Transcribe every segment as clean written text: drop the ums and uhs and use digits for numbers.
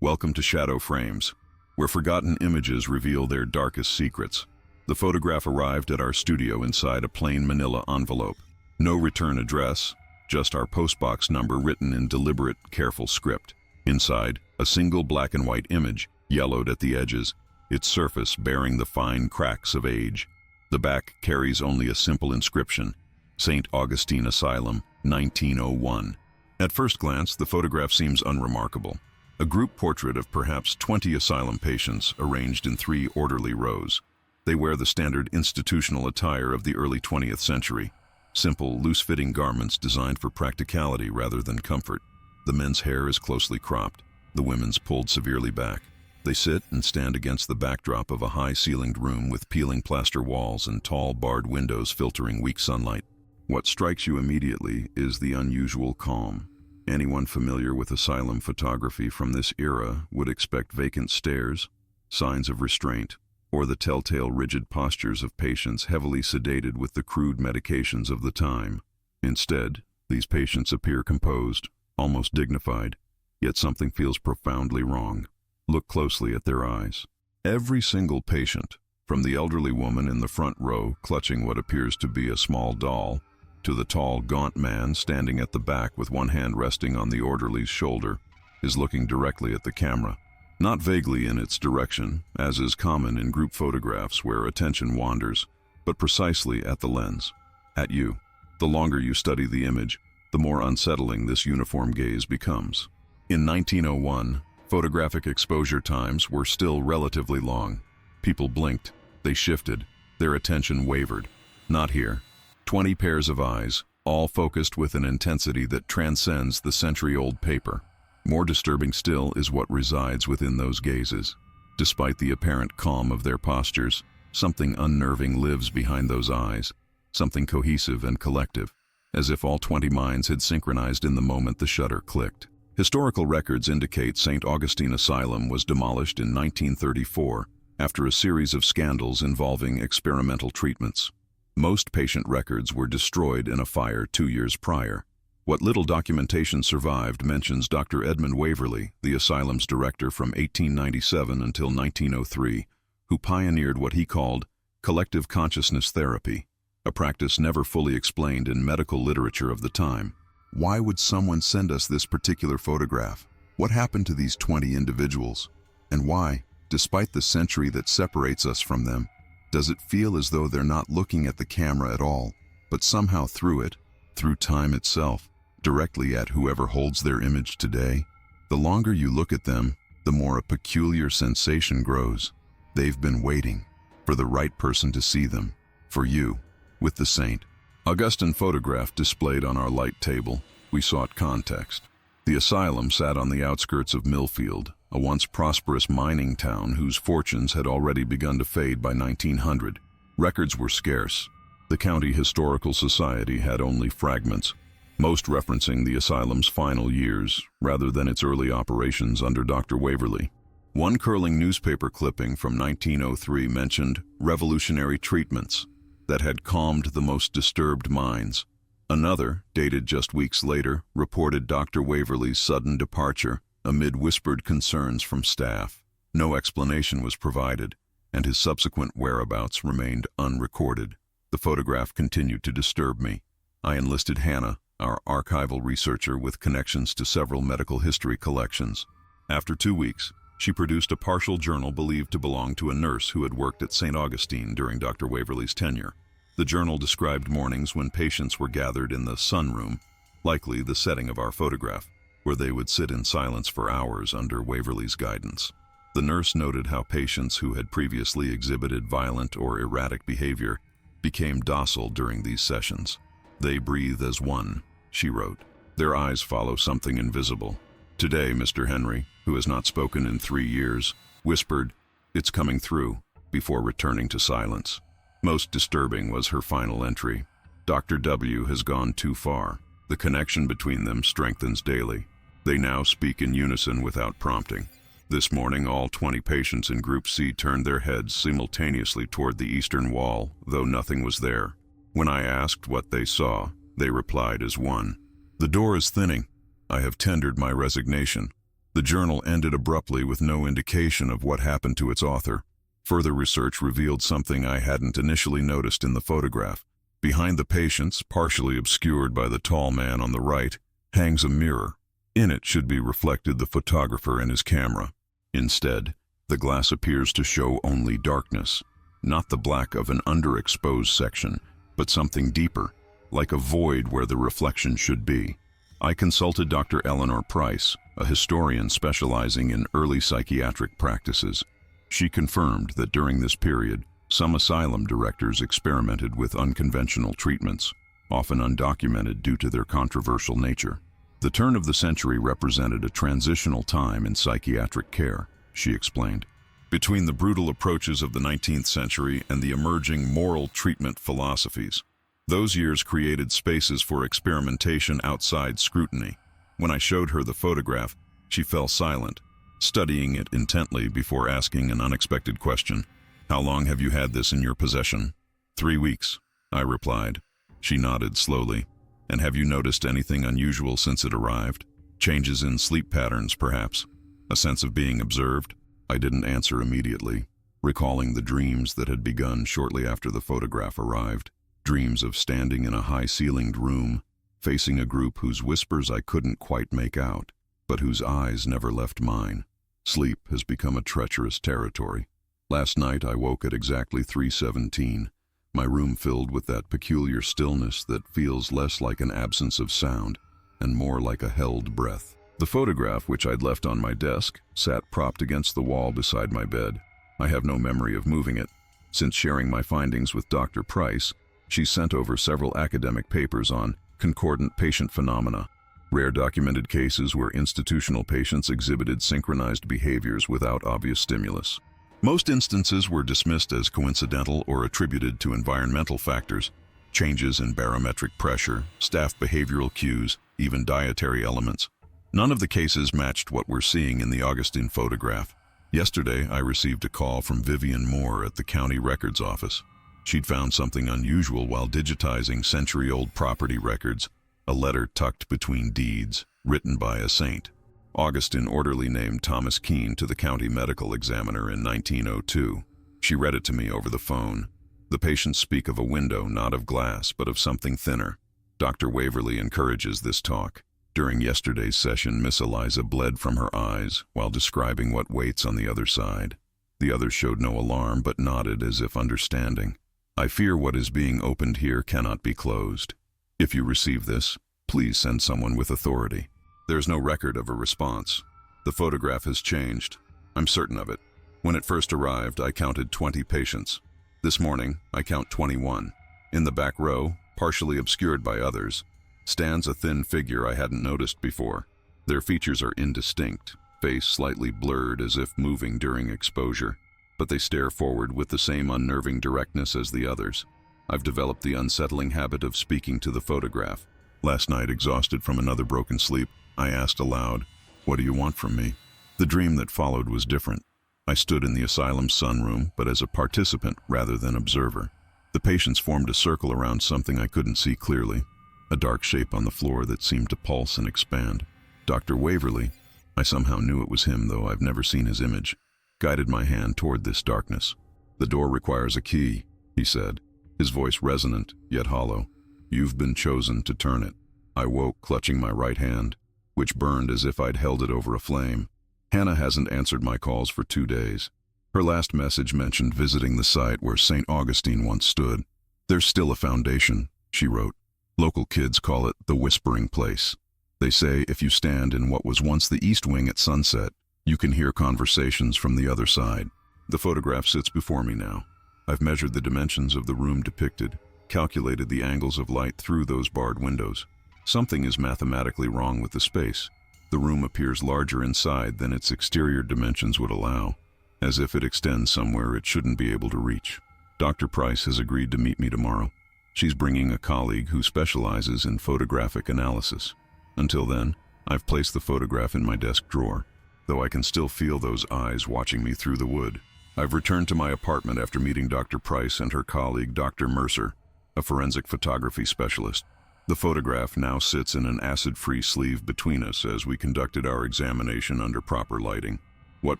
Welcome to Shadow Frames, where forgotten images reveal their darkest secrets. The photograph arrived at our studio inside a plain manila envelope. No return address, just our postbox number written in deliberate, careful script. Inside, a single black and white image, yellowed at the edges, its surface bearing the fine cracks of age. The back carries only a simple inscription, St. Augustine Asylum, 1901. At first glance, the photograph seems unremarkable. A group portrait of perhaps 20 asylum patients arranged in 3 orderly rows. They wear the standard institutional attire of the early 20th century. Simple, loose-fitting garments designed for practicality rather than comfort. The men's hair is closely cropped, the women's pulled severely back. They sit and stand against the backdrop of a high-ceilinged room with peeling plaster walls and tall barred windows filtering weak sunlight. What strikes you immediately is the unusual calm. Anyone familiar with asylum photography from this era would expect vacant stares, signs of restraint, or the telltale rigid postures of patients heavily sedated with the crude medications of the time. Instead, these patients appear composed, almost dignified, yet something feels profoundly wrong. Look closely at their eyes. Every single patient, from the elderly woman in the front row clutching what appears to be a small doll, to the tall, gaunt man standing at the back with one hand resting on the orderly's shoulder, is looking directly at the camera. Not vaguely in its direction, as is common in group photographs where attention wanders, but precisely at the lens, at you. The longer you study the image, the more unsettling this uniform gaze becomes. In 1901, photographic exposure times were still relatively long. People blinked, they shifted, their attention wavered. Not here. 20 pairs of eyes, all focused with an intensity that transcends the century-old paper. More disturbing still is what resides within those gazes. Despite the apparent calm of their postures, something unnerving lives behind those eyes, something cohesive and collective, as if all 20 minds had synchronized in the moment the shutter clicked. Historical records indicate St. Augustine Asylum was demolished in 1934 after a series of scandals involving experimental treatments. Most patient records were destroyed in a fire 2 years prior. What little documentation survived mentions Dr. Edmund Waverley, the asylum's director from 1897 until 1903, who pioneered what he called collective consciousness therapy, a practice never fully explained in medical literature of the time. Why would someone send us this particular photograph? What happened to these 20 individuals? And why, despite the century that separates us from them, does it feel as though they're not looking at the camera at all, but somehow through it, through time itself, directly at whoever holds their image today? The longer you look at them, the more a peculiar sensation grows. They've been waiting for the right person to see them, for you, with the St. Augustine photograph displayed on our light table. We sought context. The asylum sat on the outskirts of Millfield, a once prosperous mining town whose fortunes had already begun to fade by 1900. Records were scarce. The County Historical Society had only fragments, most referencing the asylum's final years rather than its early operations under Dr. Waverley. One curling newspaper clipping from 1903 mentioned revolutionary treatments that had calmed the most disturbed minds. Another, dated just weeks later, reported Dr. Waverley's sudden departure amid whispered concerns from staff. No explanation was provided, and his subsequent whereabouts remained unrecorded. The photograph continued to disturb me. I enlisted Hannah, our archival researcher with connections to several medical history collections. After 2 weeks, she produced a partial journal believed to belong to a nurse who had worked at St. Augustine during Dr. Waverley's tenure. The journal described mornings when patients were gathered in the sunroom, likely the setting of our photograph, where they would sit in silence for hours under Waverley's guidance. The nurse noted how patients who had previously exhibited violent or erratic behavior became docile during these sessions. They breathe as one, she wrote. Their eyes follow something invisible. Today, Mr. Henry, who has not spoken in 3 years, whispered, "It's coming through," before returning to silence. Most disturbing was her final entry. Dr. W has gone too far. The connection between them strengthens daily. They now speak in unison without prompting. This morning, all 20 patients in Group C turned their heads simultaneously toward the eastern wall, though nothing was there. When I asked what they saw, they replied as one, "The door is thinning. I have tendered my resignation." The journal ended abruptly with no indication of what happened to its author. Further research revealed something I hadn't initially noticed in the photograph. Behind the patients, partially obscured by the tall man on the right, hangs a mirror. In it should be reflected the photographer and his camera. Instead, the glass appears to show only darkness, not the black of an underexposed section, but something deeper, like a void where the reflection should be. I consulted Dr. Eleanor Price, a historian specializing in early psychiatric practices. She confirmed that during this period, some asylum directors experimented with unconventional treatments, often undocumented due to their controversial nature. The turn of the century represented a transitional time in psychiatric care, she explained. Between the brutal approaches of the 19th century and the emerging moral treatment philosophies, those years created spaces for experimentation outside scrutiny. When I showed her the photograph, she fell silent, studying it intently before asking an unexpected question. "How long have you had this in your possession?" 3 weeks, I replied. She nodded slowly. "And have you noticed anything unusual since it arrived? Changes in sleep patterns, perhaps? A sense of being observed?" I didn't answer immediately, recalling the dreams that had begun shortly after the photograph arrived. Dreams of standing in a high-ceilinged room, facing a group whose whispers I couldn't quite make out, but whose eyes never left mine. Sleep has become a treacherous territory. Last night I woke at exactly 3:17, my room filled with that peculiar stillness that feels less like an absence of sound and more like a held breath. The photograph, which I'd left on my desk, sat propped against the wall beside my bed. I have no memory of moving it. Since sharing my findings with Dr. Price, she sent over several academic papers on concordant patient phenomena, rare documented cases where institutional patients exhibited synchronized behaviors without obvious stimulus. Most instances were dismissed as coincidental or attributed to environmental factors, changes in barometric pressure, staff behavioral cues, even dietary elements. None of the cases matched what we're seeing in the Augustine photograph. Yesterday, I received a call from Vivian Moore at the county records office. She'd found something unusual while digitizing century-old property records, a letter tucked between deeds, written by a saint. Augustine orderly named Thomas Keene to the county medical examiner in 1902. She read it to me over the phone. The patients speak of a window, not of glass, but of something thinner. Dr. Waverly encourages this talk. During yesterday's session, Miss Eliza bled from her eyes while describing what waits on the other side. The others showed no alarm, but nodded as if understanding. I fear what is being opened here cannot be closed. If you receive this, please send someone with authority. There's no record of a response. The photograph has changed. I'm certain of it. When it first arrived, I counted 20 patients. This morning, I count 21. In the back row, partially obscured by others, stands a thin figure I hadn't noticed before. Their features are indistinct, face slightly blurred as if moving during exposure, but they stare forward with the same unnerving directness as the others. I've developed the unsettling habit of speaking to the photograph. Last night, exhausted from another broken sleep, I asked aloud, "What do you want from me?" The dream that followed was different. I stood in the asylum's sunroom, but as a participant rather than observer. The patients formed a circle around something I couldn't see clearly, a dark shape on the floor that seemed to pulse and expand. Dr. Waverly, I somehow knew it was him, though I've never seen his image, guided my hand toward this darkness. "The door requires a key," he said, his voice resonant yet hollow. "You've been chosen to turn it." I woke, clutching my right hand, which burned as if I'd held it over a flame. Hannah hasn't answered my calls for 2 days. Her last message mentioned visiting the site where St. Augustine once stood. "There's still a foundation," she wrote. "Local kids call it the Whispering Place. They say if you stand in what was once the East Wing at sunset, you can hear conversations from the other side." The photograph sits before me now. I've measured the dimensions of the room depicted, calculated the angles of light through those barred windows. Something is mathematically wrong with the space. The room appears larger inside than its exterior dimensions would allow, as if it extends somewhere it shouldn't be able to reach. Dr. Price has agreed to meet me tomorrow. She's bringing a colleague who specializes in photographic analysis. Until then, I've placed the photograph in my desk drawer, though I can still feel those eyes watching me through the wood. I've returned to my apartment after meeting Dr. Price and her colleague, Dr. Mercer, a forensic photography specialist. The photograph now sits in an acid-free sleeve between us as we conducted our examination under proper lighting. What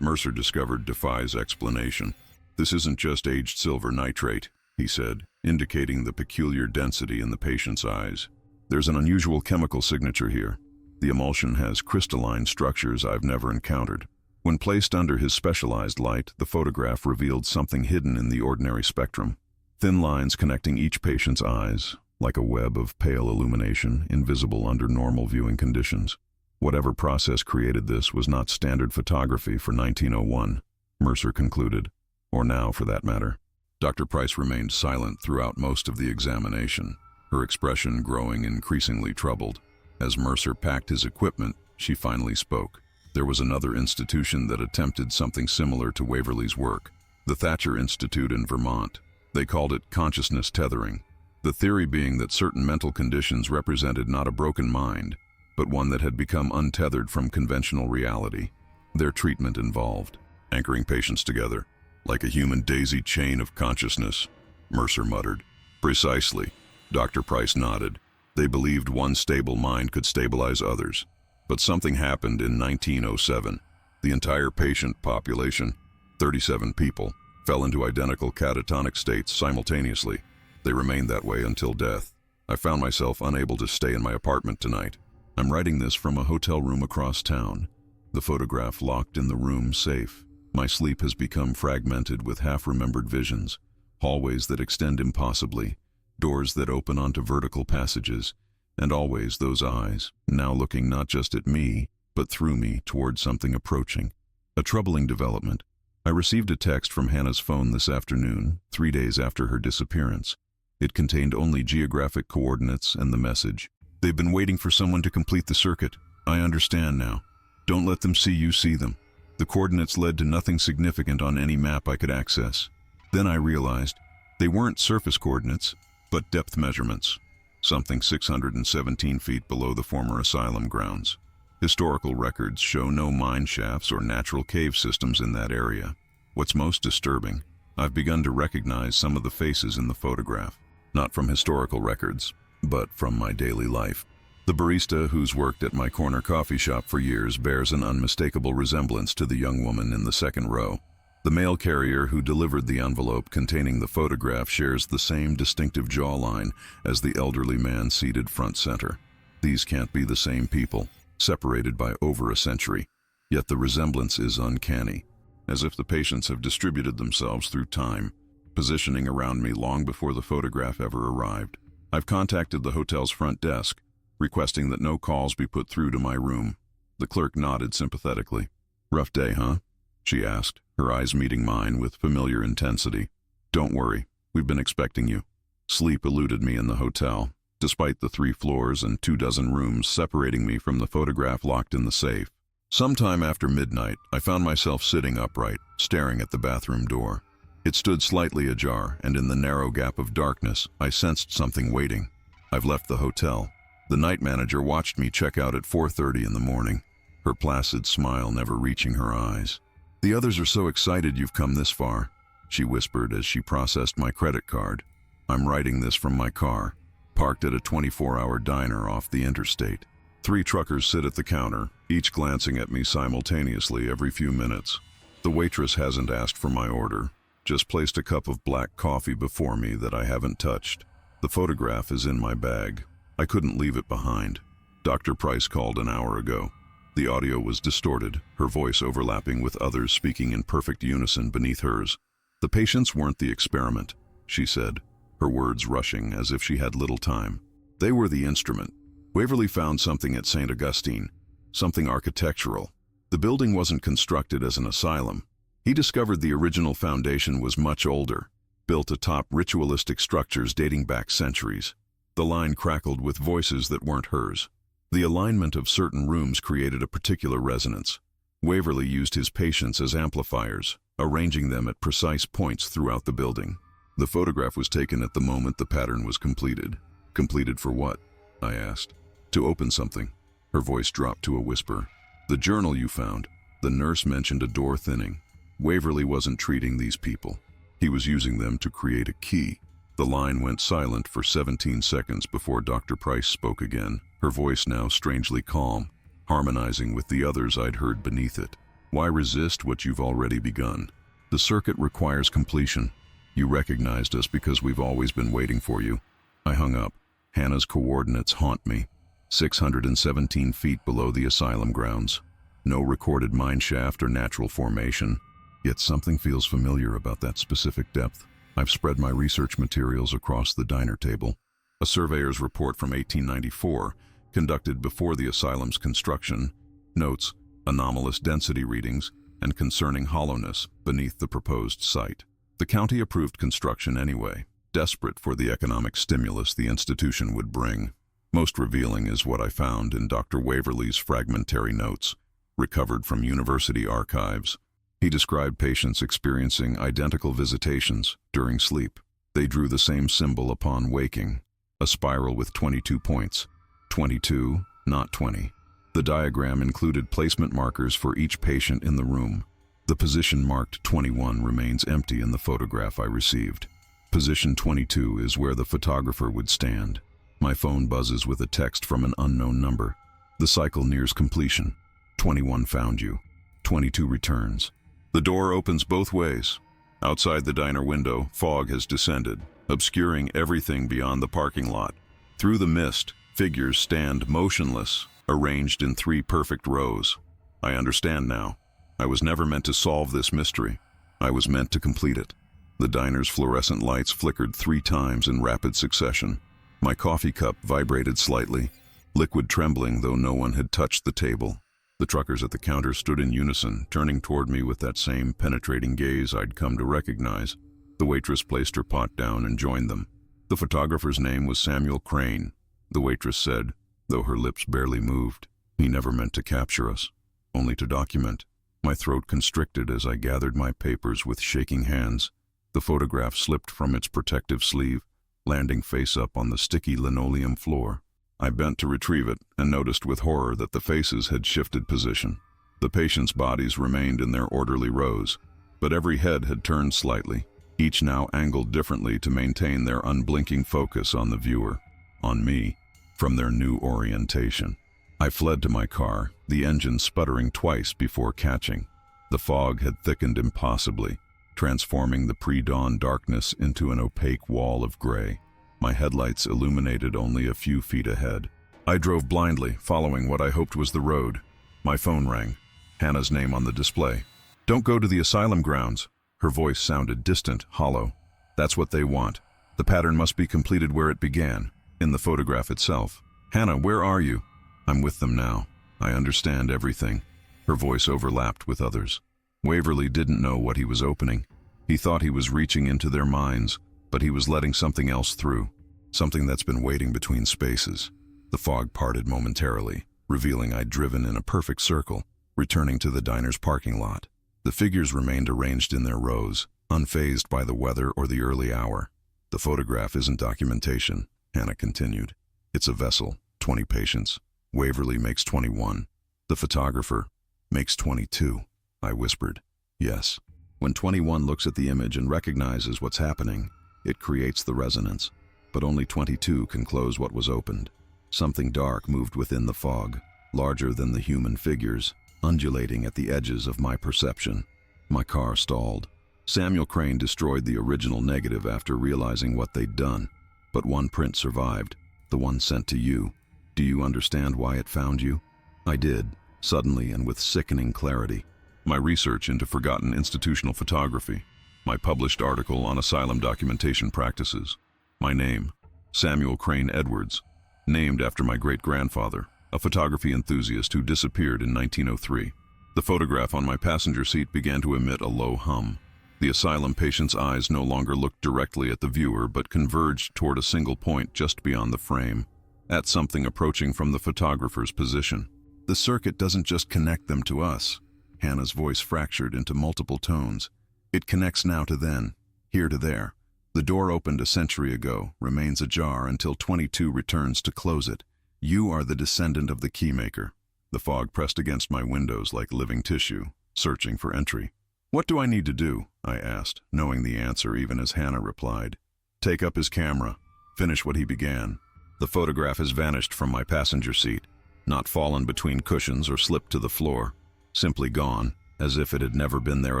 Mercer discovered defies explanation. "This isn't just aged silver nitrate," he said, indicating the peculiar density in the patient's eyes. "There's an unusual chemical signature here. The emulsion has crystalline structures I've never encountered." When placed under his specialized light, the photograph revealed something hidden in the ordinary spectrum. Thin lines connecting each patient's eyes, like a web of pale illumination, invisible under normal viewing conditions. Whatever process created this was not standard photography for 1901, Mercer concluded, or now for that matter. Dr. Price remained silent throughout most of the examination, her expression growing increasingly troubled. As Mercer packed his equipment, she finally spoke. There was another institution that attempted something similar to Waverly's work, the Thatcher Institute in Vermont. They called it consciousness tethering, the theory being that certain mental conditions represented not a broken mind, but one that had become untethered from conventional reality. Their treatment involved anchoring patients together, like a human daisy chain of consciousness, Mercer muttered. "Precisely," Dr. Price nodded. "They believed one stable mind could stabilize others. But something happened in 1907. The entire patient population, 37 people, fell into identical catatonic states simultaneously. They remained that way until death. I found myself unable to stay in my apartment tonight. I'm writing this from a hotel room across town, the photograph locked in the room safe. My sleep has become fragmented with half-remembered visions, hallways that extend impossibly, doors that open onto vertical passages, and always those eyes, now looking not just at me, but through me toward something approaching. A troubling development. I received a text from Hannah's phone this afternoon, 3 days after her disappearance. It contained only geographic coordinates and the message: "They've been waiting for someone to complete the circuit. I understand now. Don't let them see you see them." The coordinates led to nothing significant on any map I could access. Then I realized they weren't surface coordinates, but depth measurements, something 617 feet below the former Asylum grounds. Historical records show no mine shafts or natural cave systems in that area. What's most disturbing, I've begun to recognize some of the faces in the photograph, not from historical records, but from my daily life. The barista who's worked at my corner coffee shop for years bears an unmistakable resemblance to the young woman in the second row. The mail carrier who delivered the envelope containing the photograph shares the same distinctive jawline as the elderly man seated front center. These can't be the same people, separated by over a century, yet the resemblance is uncanny, as if the patients have distributed themselves through time, positioning around me long before the photograph ever arrived. I've contacted the hotel's front desk, requesting that no calls be put through to my room. The clerk nodded sympathetically. "Rough day, huh?" she asked, her eyes meeting mine with familiar intensity. "Don't worry, we've been expecting you." Sleep eluded me in the hotel, despite the 3 floors and 24 rooms separating me from the photograph locked in the safe. Sometime after midnight, I found myself sitting upright, staring at the bathroom door. It stood slightly ajar, and in the narrow gap of darkness, I sensed something waiting. I've left the hotel. The night manager watched me check out at 4:30 in the morning, her placid smile never reaching her eyes. "The others are so excited you've come this far," she whispered as she processed my credit card. "I'm writing this from my car, parked at a 24-hour diner off the interstate. 3 truckers sit at the counter, each glancing at me simultaneously every few minutes. The waitress hasn't asked for my order, just placed a cup of black coffee before me that I haven't touched. The photograph is in my bag. I couldn't leave it behind. Dr. Price called an hour ago. The audio was distorted, her voice overlapping with others speaking in perfect unison beneath hers. The patients weren't the experiment, she said, her words rushing as if she had little time. They were the instrument. Waverly found something at St. Augustine, something architectural. The building wasn't constructed as an asylum. He discovered the original foundation was much older, built atop ritualistic structures dating back centuries. The line crackled with voices that weren't hers. The alignment of certain rooms created a particular resonance. Waverly used his patients as amplifiers, arranging them at precise points throughout the building. The photograph was taken at the moment the pattern was completed. Completed for what? I asked. To open something. Her voice dropped to a whisper. The journal you found. The nurse mentioned a door thinning. Waverly wasn't treating these people. He was using them to create a key. The line went silent for 17 seconds before Dr. Price spoke again, her voice now strangely calm, harmonizing with the others I'd heard beneath it. Why resist what you've already begun? The circuit requires completion. You recognized us because we've always been waiting for you. I hung up. Hannah's coordinates haunt me. 617 feet below the asylum grounds. No recorded mine shaft or natural formation. Yet something feels familiar about that specific depth. I've spread my research materials across the diner table. A surveyor's report from 1894, conducted before the asylum's construction, notes anomalous density readings and concerning hollowness beneath the proposed site. The county approved construction anyway, desperate for the economic stimulus the institution would bring. Most revealing is what I found in Dr. Waverly's fragmentary notes, recovered from university archives. He described patients experiencing identical visitations during sleep. They drew the same symbol upon waking, a spiral with 22 points. 22, not 20. The diagram included placement markers for each patient in the room. The position marked 21 remains empty in the photograph I received. Position 22 is where the photographer would stand. My phone buzzes with a text from an unknown number. The cycle nears completion. 21 found you. 22 returns. The door opens both ways. Outside the diner window, fog has descended, obscuring everything beyond the parking lot. Through the mist, figures stand motionless, arranged in 3 perfect rows. I understand now. I was never meant to solve this mystery. I was meant to complete it. The diner's fluorescent lights flickered 3 times in rapid succession. My coffee cup vibrated slightly, liquid trembling though no one had touched the table. The truckers at the counter stood in unison, turning toward me with that same penetrating gaze I'd come to recognize. The waitress placed her pot down and joined them. The photographer's name was Samuel Crane, the waitress said, though her lips barely moved. He never meant to capture us, only to document. My throat constricted as I gathered my papers with shaking hands. The photograph slipped from its protective sleeve, landing face up on the sticky linoleum floor. I bent to retrieve it and noticed with horror that the faces had shifted position. The patients' bodies remained in their orderly rows, but every head had turned slightly, each now angled differently to maintain their unblinking focus on the viewer, on me, from their new orientation. I fled to my car, the engine sputtering twice before catching. The fog had thickened impossibly, transforming the pre-dawn darkness into an opaque wall of gray. My headlights illuminated only a few feet ahead. I drove blindly, following what I hoped was the road. My phone rang. Hannah's name on the display. "Don't go to the asylum grounds." Her voice sounded distant, hollow. "That's what they want. The pattern must be completed where it began, in the photograph itself." "Hannah, where are you?" "I'm with them now. I understand everything." Her voice overlapped with others. Waverly didn't know what he was opening. He thought he was reaching into their minds, but he was letting something else through, something that's been waiting between spaces. The fog parted momentarily, revealing I'd driven in a perfect circle, returning to the diner's parking lot. The figures remained arranged in their rows, unfazed by the weather or the early hour. "The photograph isn't documentation," Hannah continued. "It's a vessel, 20 patients. Waverly makes 21. The photographer makes 22. I whispered. "Yes. When 21 looks at the image and recognizes what's happening, it creates the resonance. But only 22 can close what was opened." Something dark moved within the fog, larger than the human figures, undulating at the edges of my perception. My car stalled. Samuel Crane destroyed the original negative after realizing what they'd done. But one print survived, the one sent to you. Do you understand why it found you? I did, suddenly and with sickening clarity. My research into forgotten institutional photography. My published article on asylum documentation practices. My name, Samuel Crane Edwards, named after my great-grandfather, a photography enthusiast who disappeared in 1903. The photograph on my passenger seat began to emit a low hum. The asylum patient's eyes no longer looked directly at the viewer but converged toward a single point just beyond the frame, at something approaching from the photographer's position. "The circuit doesn't just connect them to us." Hannah's voice fractured into multiple tones. "It connects now to then, here to there. The door opened a century ago, remains ajar until 22 returns to close it. You are the descendant of the keymaker." The fog pressed against my windows like living tissue, searching for entry. "What do I need to do?" I asked, knowing the answer even as Hannah replied. Take up his camera. Finish what he began. The photograph has vanished from my passenger seat, not fallen between cushions or slipped to the floor, simply gone, as if it had never been there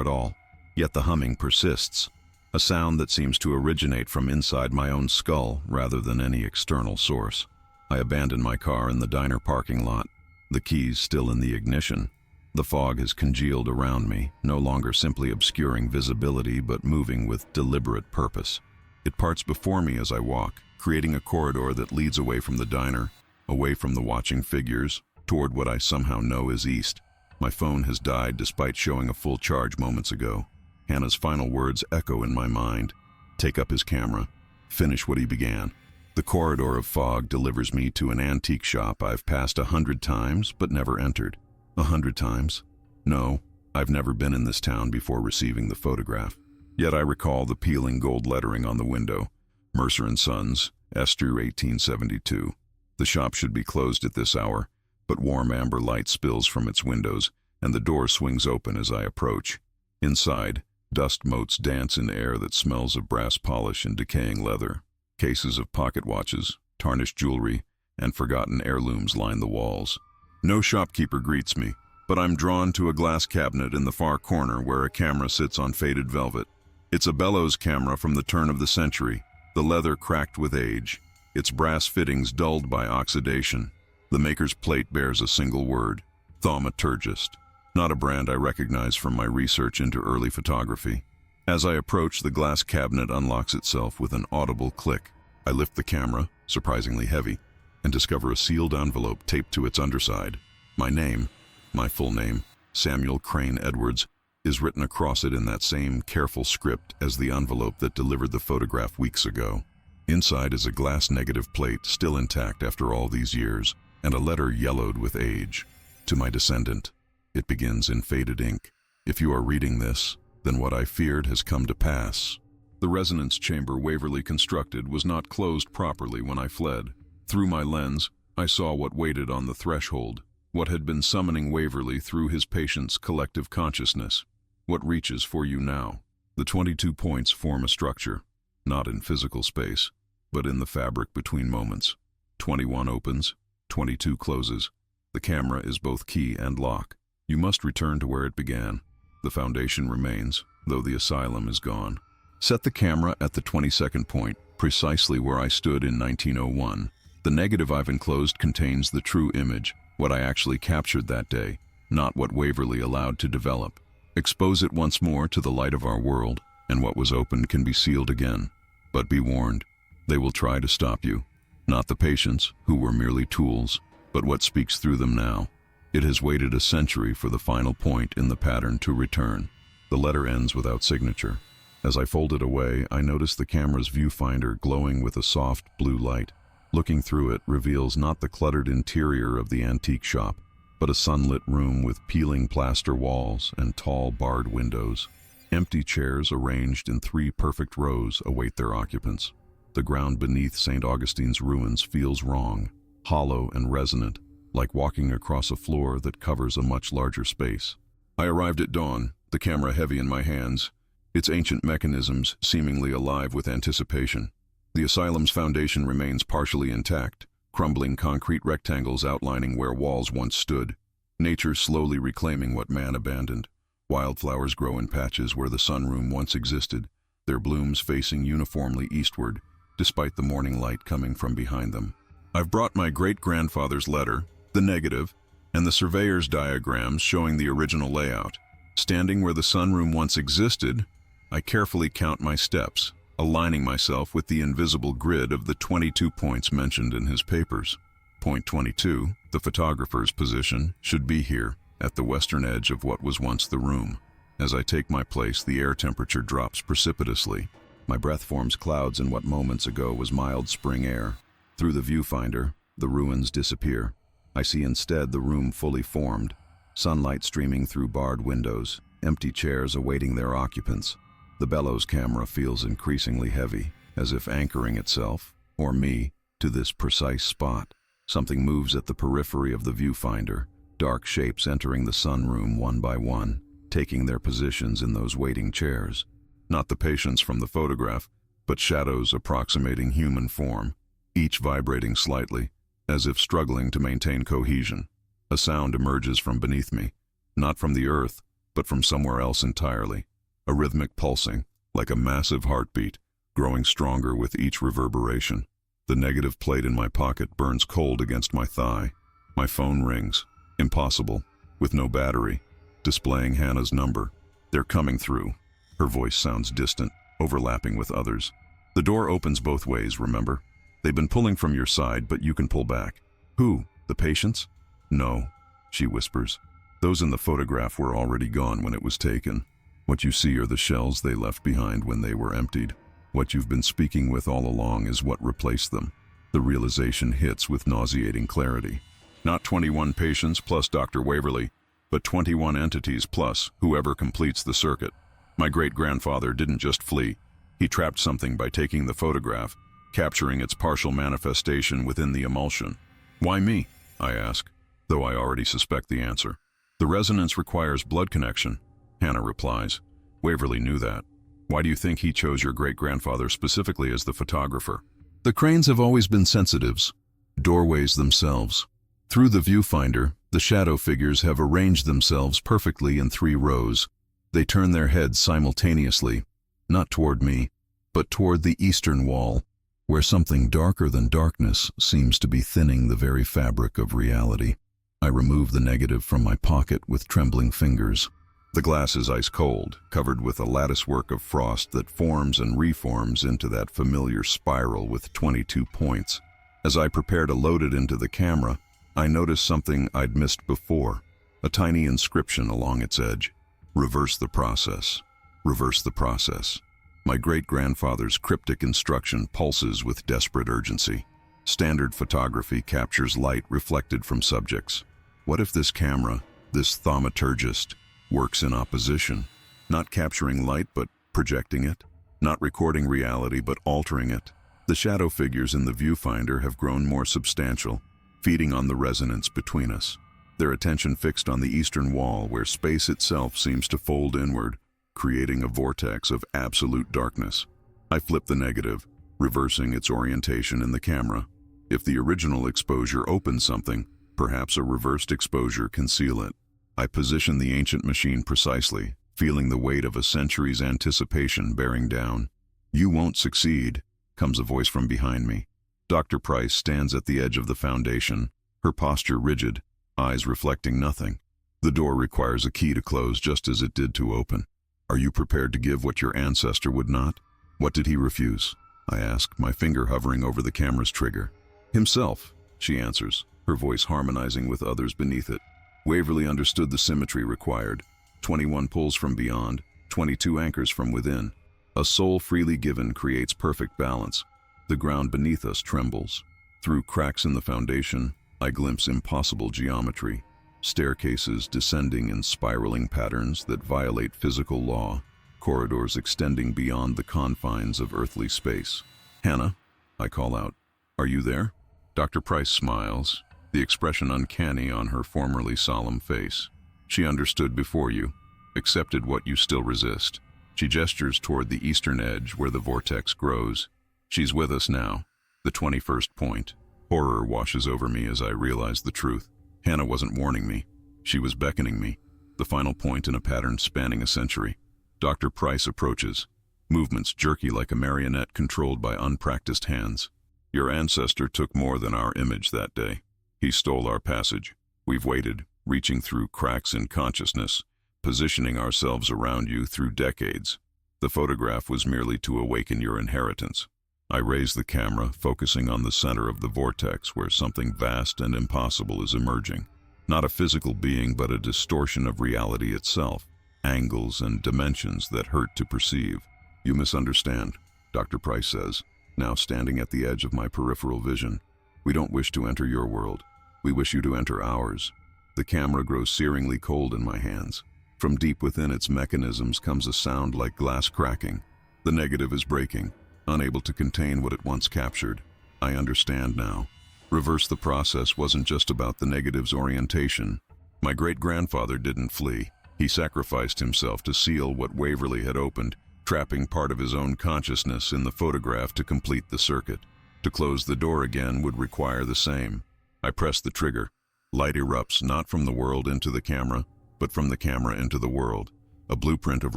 at all. Yet the humming persists, a sound that seems to originate from inside my own skull rather than any external source. I abandon my car in the diner parking lot, the keys still in the ignition. The fog has congealed around me, no longer simply obscuring visibility but moving with deliberate purpose. It parts before me as I walk, creating a corridor that leads away from the diner, away from the watching figures, toward what I somehow know is east. My phone has died despite showing a full charge moments ago. Hannah's final words echo in my mind. Take up his camera. Finish what he began. The corridor of fog delivers me to an antique shop I've passed 100 times but never entered. 100 times? No, I've never been in this town before receiving the photograph. Yet I recall the peeling gold lettering on the window. Mercer & Sons, Esther 1872. The shop should be closed at this hour, but warm amber light spills from its windows, and the door swings open as I approach. Inside, dust motes dance in air that smells of brass polish and decaying leather. Cases of pocket watches, tarnished jewelry, and forgotten heirlooms line the walls. No shopkeeper greets me, but I'm drawn to a glass cabinet in the far corner where a camera sits on faded velvet. It's a bellows camera from the turn of the century, the leather cracked with age, its brass fittings dulled by oxidation. The maker's plate bears a single word: thaumaturgist, not a brand I recognize from my research into early photography. As I approach, the glass cabinet unlocks itself with an audible click. I lift the camera, surprisingly heavy, and discover a sealed envelope taped to its underside. My name, my full name, Samuel Crane Edwards, is written across it in that same careful script as the envelope that delivered the photograph weeks ago. Inside is a glass negative plate, still intact after all these years, and a letter yellowed with age. To my descendant. It begins in faded ink. If you are reading this, then what I feared has come to pass. The resonance chamber Waverly constructed was not closed properly when I fled. Through my lens, I saw what waited on the threshold, what had been summoning Waverly through his patient's collective consciousness. What reaches for you now? The 22 points form a structure, not in physical space, but in the fabric between moments. 21 opens, 22 closes. The camera is both key and lock. You must return to where it began. The foundation remains, though the asylum is gone. Set the camera at the 22nd point, precisely where I stood in 1901. The negative I've enclosed contains the true image, what I actually captured that day, not what Waverly allowed to develop. Expose it once more to the light of our world, and what was opened can be sealed again. But be warned, they will try to stop you. Not the patients, who were merely tools, but what speaks through them now. It has waited a century for the final point in the pattern to return. The letter ends without signature. As I fold it away, I notice the camera's viewfinder glowing with a soft blue light. Looking through it reveals not the cluttered interior of the antique shop, but a sunlit room with peeling plaster walls and tall barred windows. Empty chairs arranged in 3 perfect rows await their occupants. The ground beneath St. Augustine's ruins feels wrong, hollow and resonant, like walking across a floor that covers a much larger space. I arrived at dawn, the camera heavy in my hands, its ancient mechanisms seemingly alive with anticipation. The asylum's foundation remains partially intact, crumbling concrete rectangles outlining where walls once stood. Nature slowly reclaiming what man abandoned. Wildflowers grow in patches where the sunroom once existed, their blooms facing uniformly eastward, despite the morning light coming from behind them. I've brought my great-grandfather's letter, the negative, and the surveyor's diagrams showing the original layout. Standing where the sunroom once existed, I carefully count my steps, aligning myself with the invisible grid of the 22 points mentioned in his papers. Point 22, the photographer's position, should be here, at the western edge of what was once the room. As I take my place, the air temperature drops precipitously. My breath forms clouds in what moments ago was mild spring air. Through the viewfinder, the ruins disappear. I see instead the room fully formed, sunlight streaming through barred windows, empty chairs awaiting their occupants. The bellows camera feels increasingly heavy, as if anchoring itself, or me, to this precise spot. Something moves at the periphery of the viewfinder, dark shapes entering the sunroom one by one, taking their positions in those waiting chairs. Not the patients from the photograph, but shadows approximating human form, each vibrating slightly, as if struggling to maintain cohesion. A sound emerges from beneath me, not from the earth, but from somewhere else entirely. A rhythmic pulsing, like a massive heartbeat, growing stronger with each reverberation. The negative plate in my pocket burns cold against my thigh. My phone rings. Impossible. With no battery. Displaying Hannah's number. They're coming through. Her voice sounds distant, overlapping with others. The door opens both ways, remember? They've been pulling from your side, but you can pull back. Who? The patients? No, she whispers. Those in the photograph were already gone when it was taken. What you see are the shells they left behind when they were emptied. What you've been speaking with all along is what replaced them. The realization hits with nauseating clarity. Not 21 patients plus Dr. Waverly, but 21 entities plus whoever completes the circuit. My great-grandfather didn't just flee. He trapped something by taking the photograph, capturing its partial manifestation within the emulsion. Why me? I ask, though I already suspect the answer. The resonance requires blood connection, Hannah replies. Waverly knew that. Why do you think he chose your great-grandfather specifically as the photographer? The cranes have always been sensitives, doorways themselves. Through the viewfinder, the shadow figures have arranged themselves perfectly in 3 rows. They turn their heads simultaneously, not toward me, but toward the eastern wall, where something darker than darkness seems to be thinning the very fabric of reality. I remove the negative from my pocket with trembling fingers. The glass is ice cold, covered with a latticework of frost that forms and reforms into that familiar spiral with 22 points. As I prepare to load it into the camera, I notice something I'd missed before, a tiny inscription along its edge. Reverse the process. Reverse the process. My great-grandfather's cryptic instruction pulses with desperate urgency. Standard photography captures light reflected from subjects. What if this camera, this thaumaturgist, works in opposition? Not capturing light but projecting it? Not recording reality but altering it? The shadow figures in the viewfinder have grown more substantial, feeding on the resonance between us. Their attention fixed on the eastern wall where space itself seems to fold inward, creating a vortex of absolute darkness. I flip the negative, reversing its orientation in the camera. If the original exposure opens something, perhaps a reversed exposure can seal it. I position the ancient machine precisely, feeling the weight of a century's anticipation bearing down. You won't succeed, comes a voice from behind me. Dr. Price stands at the edge of the foundation, her posture rigid, eyes reflecting nothing. The door requires a key to close just as it did to open. Are you prepared to give what your ancestor would not? What did he refuse? I ask, my finger hovering over the camera's trigger. Himself, she answers, her voice harmonizing with others beneath it. Waverly understood the symmetry required. 21 pulls from beyond, 22 anchors from within. A soul freely given creates perfect balance. The ground beneath us trembles. Through cracks in the foundation, I glimpse impossible geometry. Staircases descending in spiraling patterns that violate physical law, corridors extending beyond the confines of earthly space. Hannah, I call out, are you there? Dr. Price smiles, the expression uncanny on her formerly solemn face. She understood before you, accepted what you still resist. She gestures toward the eastern edge where the vortex grows. She's with us now, the 21st point. Horror washes over me as I realize the truth. Hannah wasn't warning me. She was beckoning me, the final point in a pattern spanning a century. Dr. Price approaches, movements jerky like a marionette controlled by unpracticed hands. Your ancestor took more than our image that day. He stole our passage. We've waited, reaching through cracks in consciousness, positioning ourselves around you through decades. The photograph was merely to awaken your inheritance. I raise the camera, focusing on the center of the vortex where something vast and impossible is emerging. Not a physical being, but a distortion of reality itself, angles and dimensions that hurt to perceive. You misunderstand, Dr. Price says, now standing at the edge of my peripheral vision. We don't wish to enter your world. We wish you to enter ours. The camera grows searingly cold in my hands. From deep within its mechanisms comes a sound like glass cracking. The negative is breaking, unable to contain what it once captured. I understand now. Reverse the process wasn't just about the negative's orientation. My great-grandfather didn't flee. He sacrificed himself to seal what Waverly had opened, trapping part of his own consciousness in the photograph to complete the circuit. To close the door again would require the same. I press the trigger. Light erupts not from the world into the camera, but from the camera into the world. A blueprint of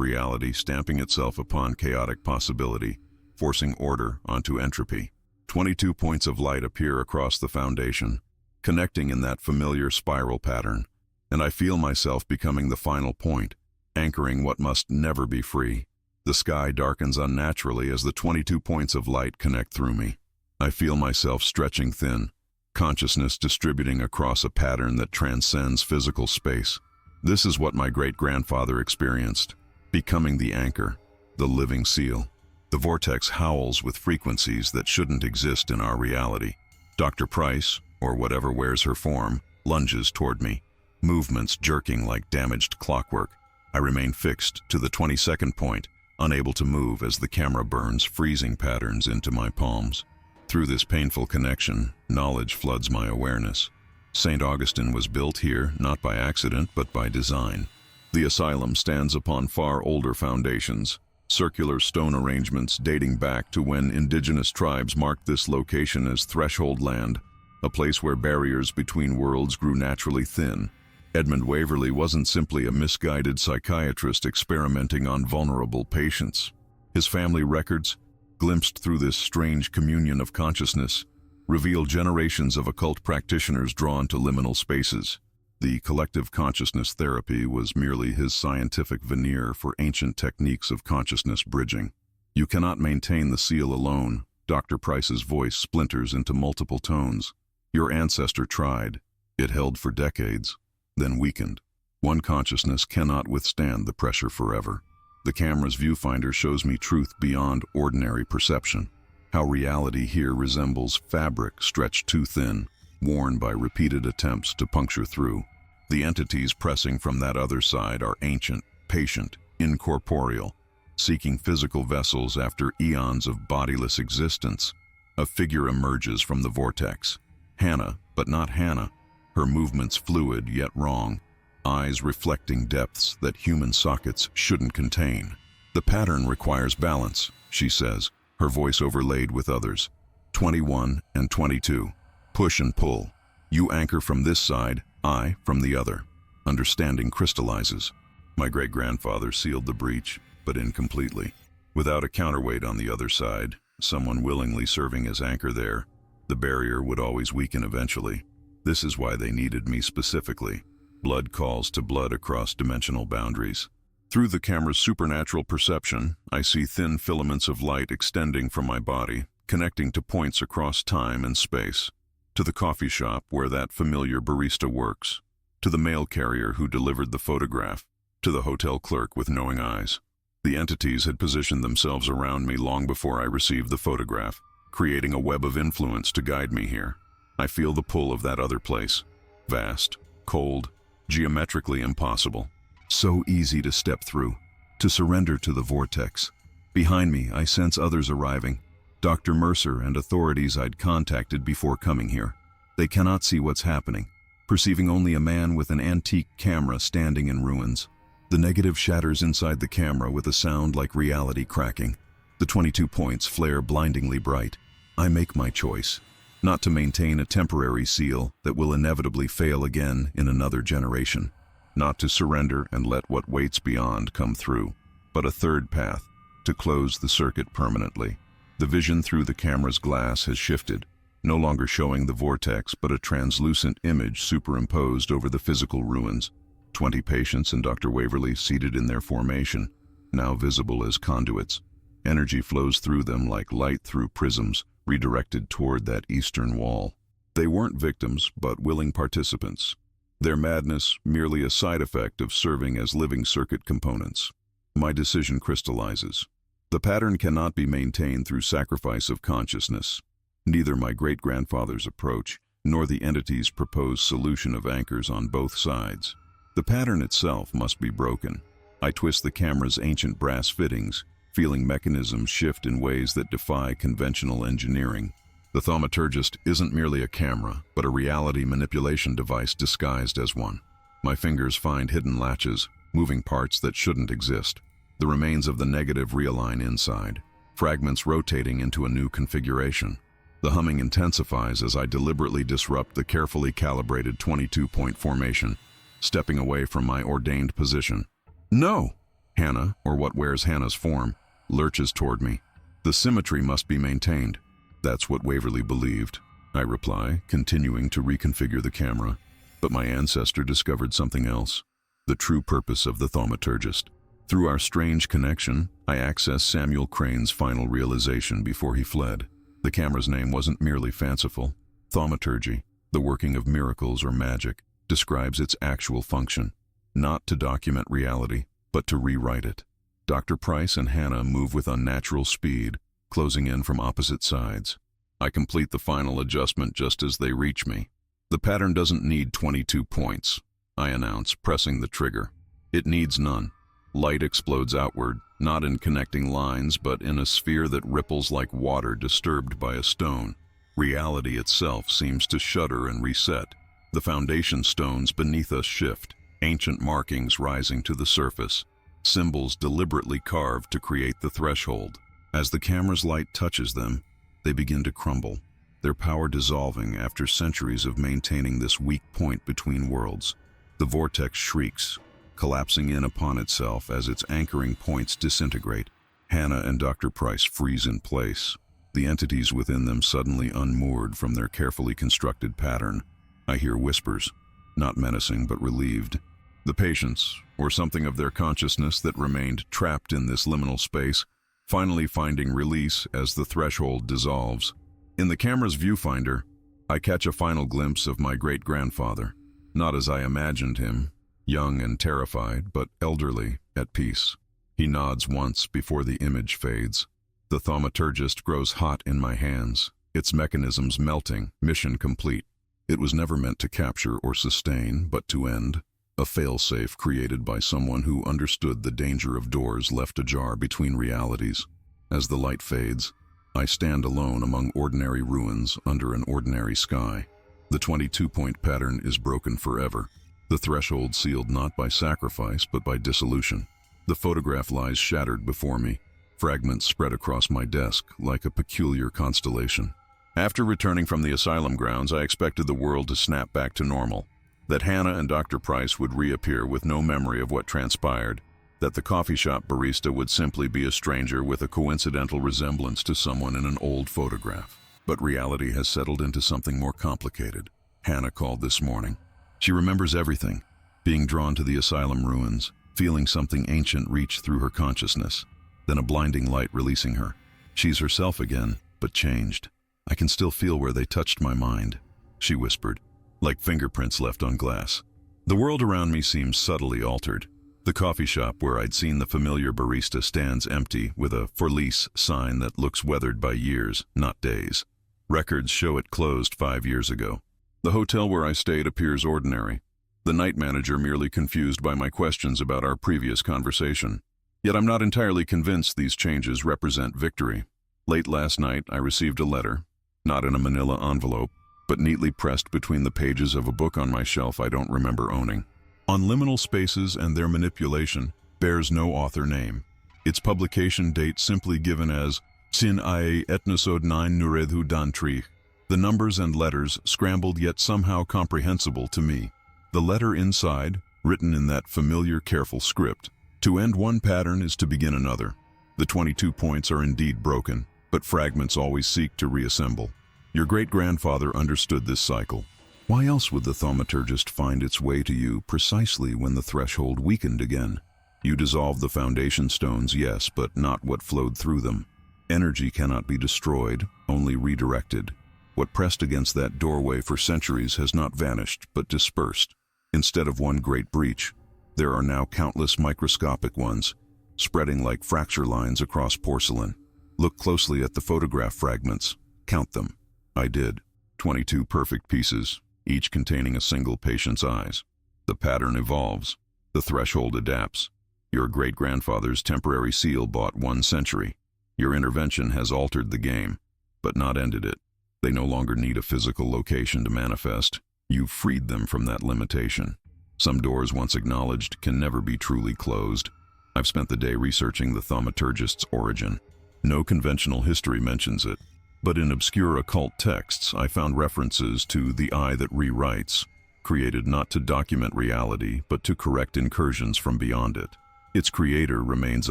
reality stamping itself upon chaotic possibility, forcing order onto entropy. 22 points of light appear across the foundation, connecting in that familiar spiral pattern, and I feel myself becoming the final point, anchoring what must never be free. The sky darkens unnaturally as the 22 points of light connect through me. I feel myself stretching thin, consciousness distributing across a pattern that transcends physical space. This is what my great-grandfather experienced, becoming the anchor, the living seal. The vortex howls with frequencies that shouldn't exist in our reality. Dr. Price, or whatever wears her form, lunges toward me, movements jerking like damaged clockwork. I remain fixed to the 22nd point, unable to move as the camera burns freezing patterns into my palms. Through this painful connection, knowledge floods my awareness. St. Augustine was built here not by accident but by design. The asylum stands upon far older foundations, circular stone arrangements dating back to when indigenous tribes marked this location as threshold land, a place where barriers between worlds grew naturally thin. Edmund Waverley wasn't simply a misguided psychiatrist experimenting on vulnerable patients. His family records, glimpsed through this strange communion of consciousness, reveal generations of occult practitioners drawn to liminal spaces. The collective consciousness therapy was merely his scientific veneer for ancient techniques of consciousness bridging. You cannot maintain the seal alone. Dr. Price's voice splinters into multiple tones. Your ancestor tried. It held for decades, then weakened. One consciousness cannot withstand the pressure forever. The camera's viewfinder shows me truth beyond ordinary perception. How reality here resembles fabric stretched too thin, worn by repeated attempts to puncture through. The entities pressing from that other side are ancient, patient, incorporeal, seeking physical vessels after eons of bodiless existence. A figure emerges from the vortex. Hannah, but not Hannah. Her movements fluid yet wrong, eyes reflecting depths that human sockets shouldn't contain. The pattern requires balance, she says, her voice overlaid with others. 21 and 22. Push and pull. You anchor from this side, I from the other. Understanding crystallizes. My great-grandfather sealed the breach, but incompletely. Without a counterweight on the other side, someone willingly serving as anchor there, the barrier would always weaken eventually. This is why they needed me specifically. Blood calls to blood across dimensional boundaries. Through the camera's supernatural perception, I see thin filaments of light extending from my body, connecting to points across time and space. To the coffee shop where that familiar barista works. To the mail carrier who delivered the photograph. To the hotel clerk with knowing eyes. The entities had positioned themselves around me long before I received the photograph, creating a web of influence to guide me here. I feel the pull of that other place. Vast, cold, geometrically impossible. So easy to step through, to surrender to the vortex. Behind me, I sense others arriving. Dr. Mercer and authorities I'd contacted before coming here. They cannot see what's happening, perceiving only a man with an antique camera standing in ruins. The negative shatters inside the camera with a sound like reality cracking. The 22 points flare blindingly bright. I make my choice. Not to maintain a temporary seal that will inevitably fail again in another generation. Not to surrender and let what waits beyond come through, but a third path, to close the circuit permanently. The vision through the camera's glass has shifted, no longer showing the vortex but a translucent image superimposed over the physical ruins. 20 patients and Dr. Waverley seated in their formation, now visible as conduits. Energy flows through them like light through prisms, redirected toward that eastern wall. They weren't victims, but willing participants. Their madness merely a side effect of serving as living circuit components. My decision crystallizes. The pattern cannot be maintained through sacrifice of consciousness. Neither my great-grandfather's approach, nor the entity's proposed solution of anchors on both sides. The pattern itself must be broken. I twist the camera's ancient brass fittings, feeling mechanisms shift in ways that defy conventional engineering. The thaumaturgist isn't merely a camera, but a reality manipulation device disguised as one. My fingers find hidden latches, moving parts that shouldn't exist. The remains of the negative realign inside, fragments rotating into a new configuration. The humming intensifies as I deliberately disrupt the carefully calibrated 22-point formation, stepping away from my ordained position. No! Hannah, or what wears Hannah's form, lurches toward me. The symmetry must be maintained. That's what Waverly believed, I reply, continuing to reconfigure the camera. But my ancestor discovered something else, the true purpose of the thaumaturgist. Through our strange connection, I accessed Samuel Crane's final realization before he fled. The camera's name wasn't merely fanciful. Thaumaturgy, the working of miracles or magic, describes its actual function, not to document reality, but to rewrite it. Dr. Price and Hannah move with unnatural speed, closing in from opposite sides. I complete the final adjustment just as they reach me. The pattern doesn't need 22 points, I announce, pressing the trigger. It needs none. Light explodes outward, not in connecting lines, but in a sphere that ripples like water disturbed by a stone. Reality itself seems to shudder and reset. The foundation stones beneath us shift, ancient markings rising to the surface, symbols deliberately carved to create the threshold. As the camera's light touches them, they begin to crumble, their power dissolving after centuries of maintaining this weak point between worlds. The vortex shrieks, collapsing in upon itself as its anchoring points disintegrate. Hannah and Dr. Price freeze in place, the entities within them suddenly unmoored from their carefully constructed pattern. I hear whispers, not menacing but relieved. The patients, or something of their consciousness that remained trapped in this liminal space, finally finding release as the threshold dissolves. In the camera's viewfinder, I catch a final glimpse of my great-grandfather, not as I imagined him, young and terrified, but elderly, at peace. He nods once before the image fades. The thaumaturgist grows hot in my hands, its mechanisms melting, mission complete. It was never meant to capture or sustain, but to end. A failsafe created by someone who understood the danger of doors left ajar between realities. As the light fades, I stand alone among ordinary ruins under an ordinary sky. The 22-point pattern is broken forever. The threshold sealed not by sacrifice, but by dissolution. The photograph lies shattered before me, fragments spread across my desk like a peculiar constellation. After returning from the asylum grounds, I expected the world to snap back to normal, that Hannah and Dr. Price would reappear with no memory of what transpired, that the coffee shop barista would simply be a stranger with a coincidental resemblance to someone in an old photograph. But reality has settled into something more complicated. Hannah called this morning. She remembers everything, being drawn to the asylum ruins, feeling something ancient reach through her consciousness, then a blinding light releasing her. She's herself again, but changed. I can still feel where they touched my mind, she whispered, like fingerprints left on glass. The world around me seems subtly altered. The coffee shop where I'd seen the familiar barista stands empty with a "for lease" sign that looks weathered by years, not days. Records show it closed 5 years ago. The hotel where I stayed appears ordinary, the night manager merely confused by my questions about our previous conversation. Yet I'm not entirely convinced these changes represent victory. Late last night, I received a letter, not in a manila envelope, but neatly pressed between the pages of a book on my shelf I don't remember owning. On Liminal Spaces and Their Manipulation bears no author name. Its publication date simply given as Sin Ie Etnosode 9 Nuredhu Dantrich. The numbers and letters scrambled yet somehow comprehensible to me. The letter inside, written in that familiar careful script. To end one pattern is to begin another. The 22 points are indeed broken, but fragments always seek to reassemble. Your great-grandfather understood this cycle. Why else would the thaumaturgist find its way to you precisely when the threshold weakened again? You dissolved the foundation stones, yes, but not what flowed through them. Energy cannot be destroyed, only redirected. What pressed against that doorway for centuries has not vanished, but dispersed. Instead of one great breach, there are now countless microscopic ones, spreading like fracture lines across porcelain. Look closely at the photograph fragments. Count them. I did. 22 perfect pieces, each containing a single patient's eyes. The pattern evolves. The threshold adapts. Your great-grandfather's temporary seal bought 1 century. Your intervention has altered the game, but not ended it. They no longer need a physical location to manifest. You've freed them from that limitation. Some doors once acknowledged can never be truly closed. I've spent the day researching the thaumaturgist's origin. No conventional history mentions it, but in obscure occult texts I found references to the eye that rewrites, created not to document reality but to correct incursions from beyond it. Its creator remains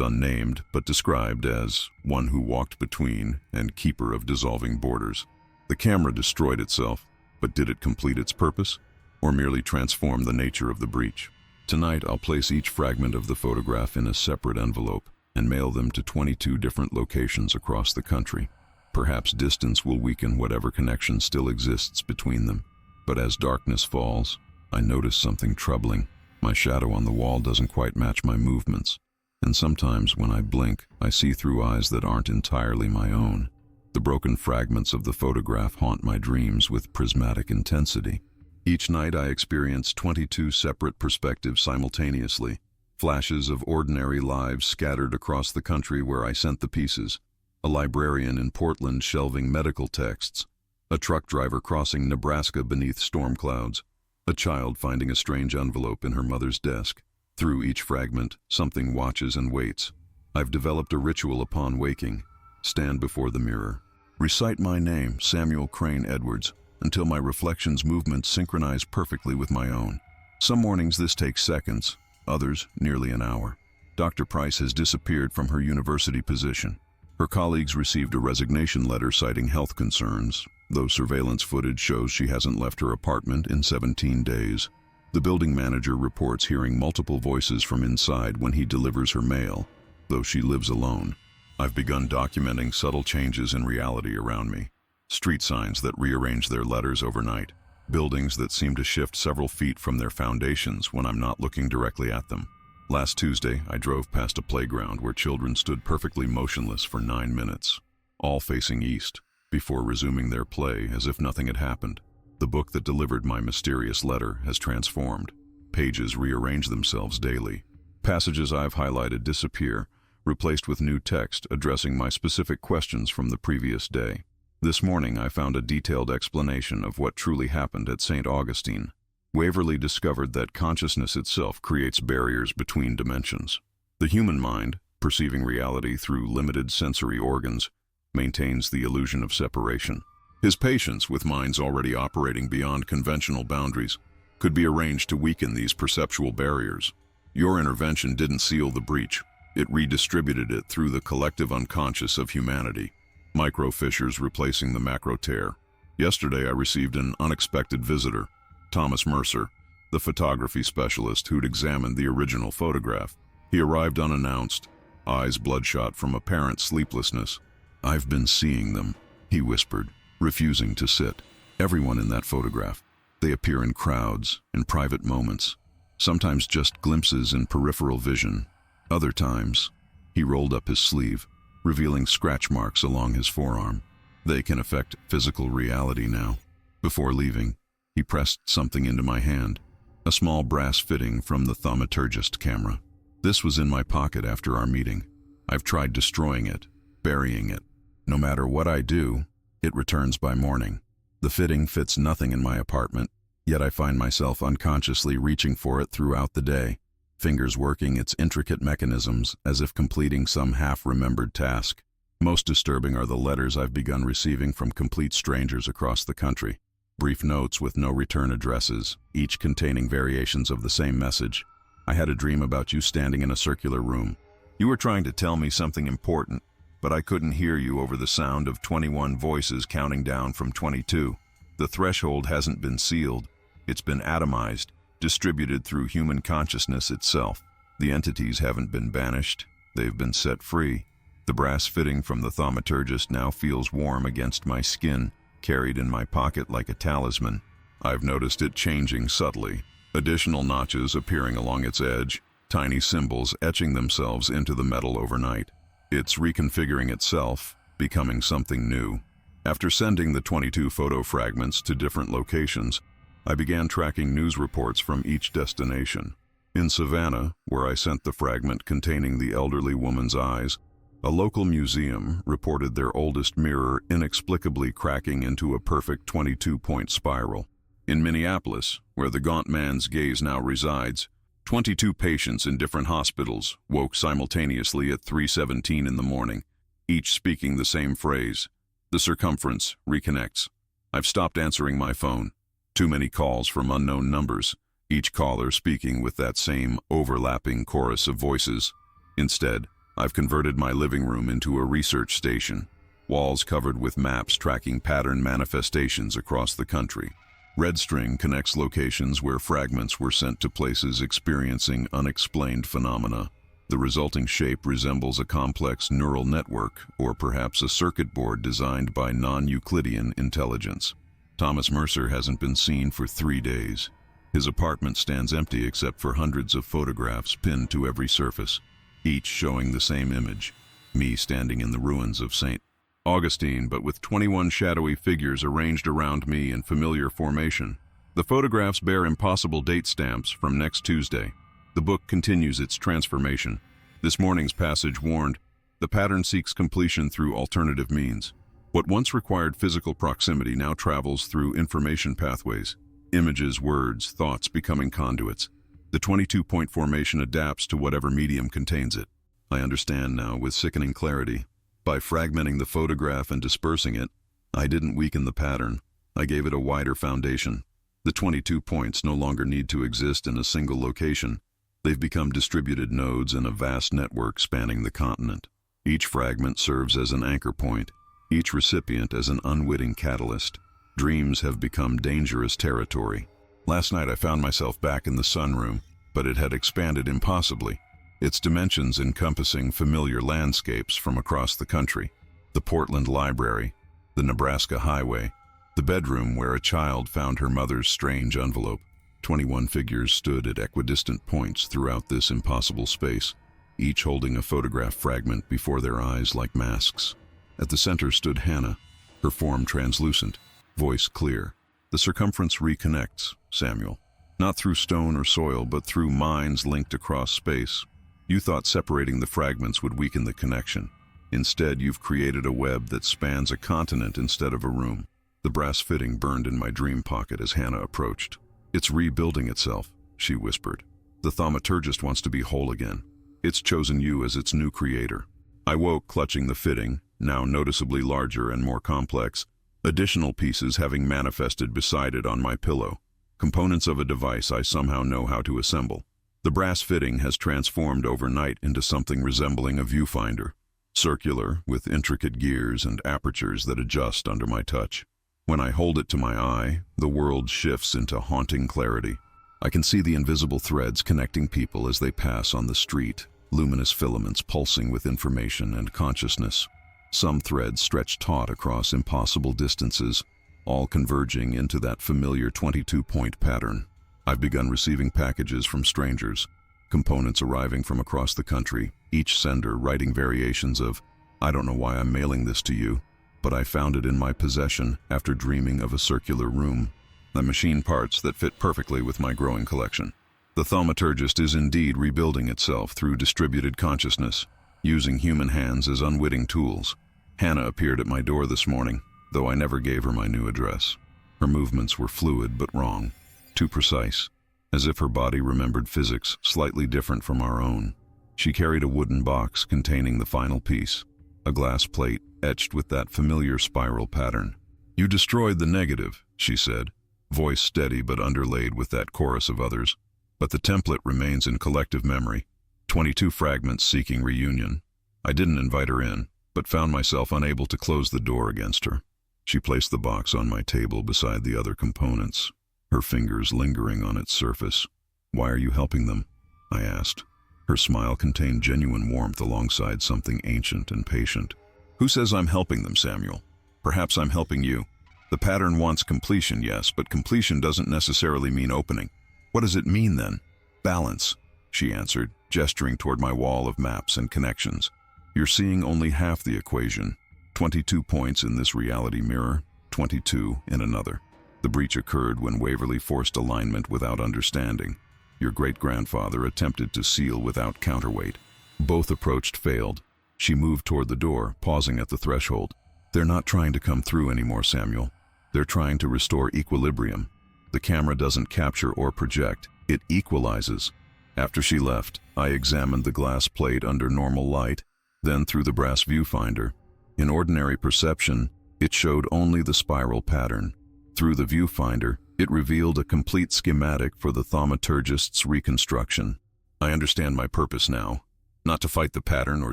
unnamed but described as one who walked between and keeper of dissolving borders. The camera destroyed itself, but did it complete its purpose, or merely transform the nature of the breach? Tonight I'll place each fragment of the photograph in a separate envelope and mail them to 22 different locations across the country. Perhaps distance will weaken whatever connection still exists between them. But as darkness falls, I notice something troubling. My shadow on the wall doesn't quite match my movements, and sometimes when I blink, I see through eyes that aren't entirely my own. The broken fragments of the photograph haunt my dreams with prismatic intensity. Each night I experience 22 separate perspectives simultaneously, flashes of ordinary lives scattered across the country where I sent the pieces, a librarian in Portland shelving medical texts, a truck driver crossing Nebraska beneath storm clouds, a child finding a strange envelope in her mother's desk. Through each fragment, something watches and waits. I've developed a ritual upon waking. Stand before the mirror. Recite my name, Samuel Crane Edwards, until my reflection's movements synchronize perfectly with my own. Some mornings this takes seconds, others nearly an hour. Dr. Price has disappeared from her university position. Her colleagues received a resignation letter citing health concerns, though surveillance footage shows she hasn't left her apartment in 17 days. The building manager reports hearing multiple voices from inside when he delivers her mail, though she lives alone. I've begun documenting subtle changes in reality around me. Street signs that rearrange their letters overnight. Buildings that seem to shift several feet from their foundations when I'm not looking directly at them. Last Tuesday, I drove past a playground where children stood perfectly motionless for 9 minutes, all facing east, before resuming their play as if nothing had happened. The book that delivered my mysterious letter has transformed. Pages rearrange themselves daily. Passages I've highlighted disappear, replaced with new text addressing my specific questions from the previous day. This morning I found a detailed explanation of what truly happened at St. Augustine. Waverley discovered that consciousness itself creates barriers between dimensions. The human mind, perceiving reality through limited sensory organs, maintains the illusion of separation. His patience with minds already operating beyond conventional boundaries could be arranged to weaken these perceptual barriers. Your intervention didn't seal the breach. It redistributed it through the collective unconscious of humanity. Micro fissures replacing the macro tear. Yesterday I received an unexpected visitor, Thomas Mercer, the photography specialist who'd examined the original photograph. He arrived unannounced, eyes bloodshot from apparent sleeplessness. "I've been seeing them," he whispered, refusing to sit. "Everyone in that photograph. They appear in crowds, in private moments, sometimes just glimpses in peripheral vision. Other times," he rolled up his sleeve, revealing scratch marks along his forearm. "They can affect physical reality now." Before leaving, he pressed something into my hand, a small brass fitting from the thaumaturgist camera. "This was in my pocket after our meeting. I've tried destroying it, burying it. No matter what I do, it returns by morning. The fitting fits nothing in my apartment, yet I find myself unconsciously reaching for it throughout the day, fingers working its intricate mechanisms as if completing some half-remembered task. Most disturbing are the letters I've begun receiving from complete strangers across the country. Brief notes with no return addresses, each containing variations of the same message. "I had a dream about you standing in a circular room. You were trying to tell me something important, but I couldn't hear you over the sound of 21 voices counting down from 22. The threshold hasn't been sealed. It's been atomized, distributed through human consciousness itself. The entities haven't been banished. They've been set free. The brass fitting from the thaumaturgist now feels warm against my skin, carried in my pocket like a talisman. I've noticed it changing subtly, additional notches appearing along its edge, tiny symbols etching themselves into the metal overnight. It's reconfiguring itself, becoming something new. After sending the 22 photo fragments to different locations, I began tracking news reports from each destination. In Savannah, where I sent the fragment containing the elderly woman's eyes, a local museum reported their oldest mirror inexplicably cracking into a perfect 22-point spiral. In Minneapolis, where the gaunt man's gaze now resides, 22 patients in different hospitals woke simultaneously at 3:17 in the morning, each speaking the same phrase. The circumference reconnects. I've stopped answering my phone. Too many calls from unknown numbers, each caller speaking with that same overlapping chorus of voices. Instead, I've converted my living room into a research station, walls covered with maps tracking pattern manifestations across the country. Red string connects locations where fragments were sent to places experiencing unexplained phenomena. The resulting shape resembles a complex neural network, or perhaps a circuit board designed by non-Euclidean intelligence. Thomas Mercer hasn't been seen for 3 days. His apartment stands empty except for hundreds of photographs pinned to every surface, each showing the same image, me standing in the ruins of St. Augustine, but with 21 shadowy figures arranged around me in familiar formation. The photographs bear impossible date stamps from next Tuesday. The book continues its transformation. This morning's passage warned, the pattern seeks completion through alternative means. What once required physical proximity now travels through information pathways, images, words, thoughts becoming conduits. The 22-point formation adapts to whatever medium contains it. I understand now with sickening clarity. By fragmenting the photograph and dispersing it, I didn't weaken the pattern. I gave it a wider foundation. The 22 points no longer need to exist in a single location. They've become distributed nodes in a vast network spanning the continent. Each fragment serves as an anchor point, each recipient as an unwitting catalyst. Dreams have become dangerous territory. Last night I found myself back in the sunroom, but it had expanded impossibly, its dimensions encompassing familiar landscapes from across the country. The Portland Library, the Nebraska Highway, the bedroom where a child found her mother's strange envelope. 21 figures stood at equidistant points throughout this impossible space, each holding a photograph fragment before their eyes like masks. At the center stood Hannah, her form translucent, voice clear. The circumference reconnects, Samuel. Not through stone or soil, but through minds linked across space. You thought separating the fragments would weaken the connection. Instead, you've created a web that spans a continent instead of a room. The brass fitting burned in my dream pocket as Hannah approached. It's rebuilding itself, she whispered. The thaumaturgist wants to be whole again. It's chosen you as its new creator. I woke clutching the fitting, now noticeably larger and more complex, additional pieces having manifested beside it on my pillow. Components of a device I somehow know how to assemble. The brass fitting has transformed overnight into something resembling a viewfinder, circular, with intricate gears and apertures that adjust under my touch. When I hold it to my eye, the world shifts into haunting clarity. I can see the invisible threads connecting people as they pass on the street, luminous filaments pulsing with information and consciousness. Some threads stretch taut across impossible distances, all converging into that familiar 22-point pattern. I've begun receiving packages from strangers, components arriving from across the country, each sender writing variations of, "I don't know why I'm mailing this to you, but I found it in my possession after dreaming of a circular room." The machine parts that fit perfectly with my growing collection. The thaumaturgist is indeed rebuilding itself through distributed consciousness, using human hands as unwitting tools. Hannah appeared at my door this morning, though I never gave her my new address. Her movements were fluid but wrong. Too precise, as if her body remembered physics slightly different from our own. She carried a wooden box containing the final piece, a glass plate etched with that familiar spiral pattern. "You destroyed the negative," she said, voice steady but underlaid with that chorus of others. "But the template remains in collective memory, 22 fragments seeking reunion." I didn't invite her in, but found myself unable to close the door against her. She placed the box on my table beside the other components, her fingers lingering on its surface. "Why are you helping them?" I asked. Her smile contained genuine warmth alongside something ancient and patient. "Who says I'm helping them, Samuel? Perhaps I'm helping you. The pattern wants completion, yes, but completion doesn't necessarily mean opening. What does it mean then?" "Balance," she answered, gesturing toward my wall of maps and connections. "You're seeing only half the equation. 22 points in this reality mirror, 22 in another. The breach occurred when Waverly forced alignment without understanding. Your great-grandfather attempted to seal without counterweight. Both approached failed." She moved toward the door, pausing at the threshold. "They're not trying to come through anymore, Samuel. They're trying to restore equilibrium. The camera doesn't capture or project, it equalizes. After she left, I examined the glass plate under normal light, then through the brass viewfinder. In ordinary perception, it showed only the spiral pattern. Through the viewfinder, it revealed a complete schematic for the thaumaturgist's reconstruction. I understand my purpose now. Not to fight the pattern or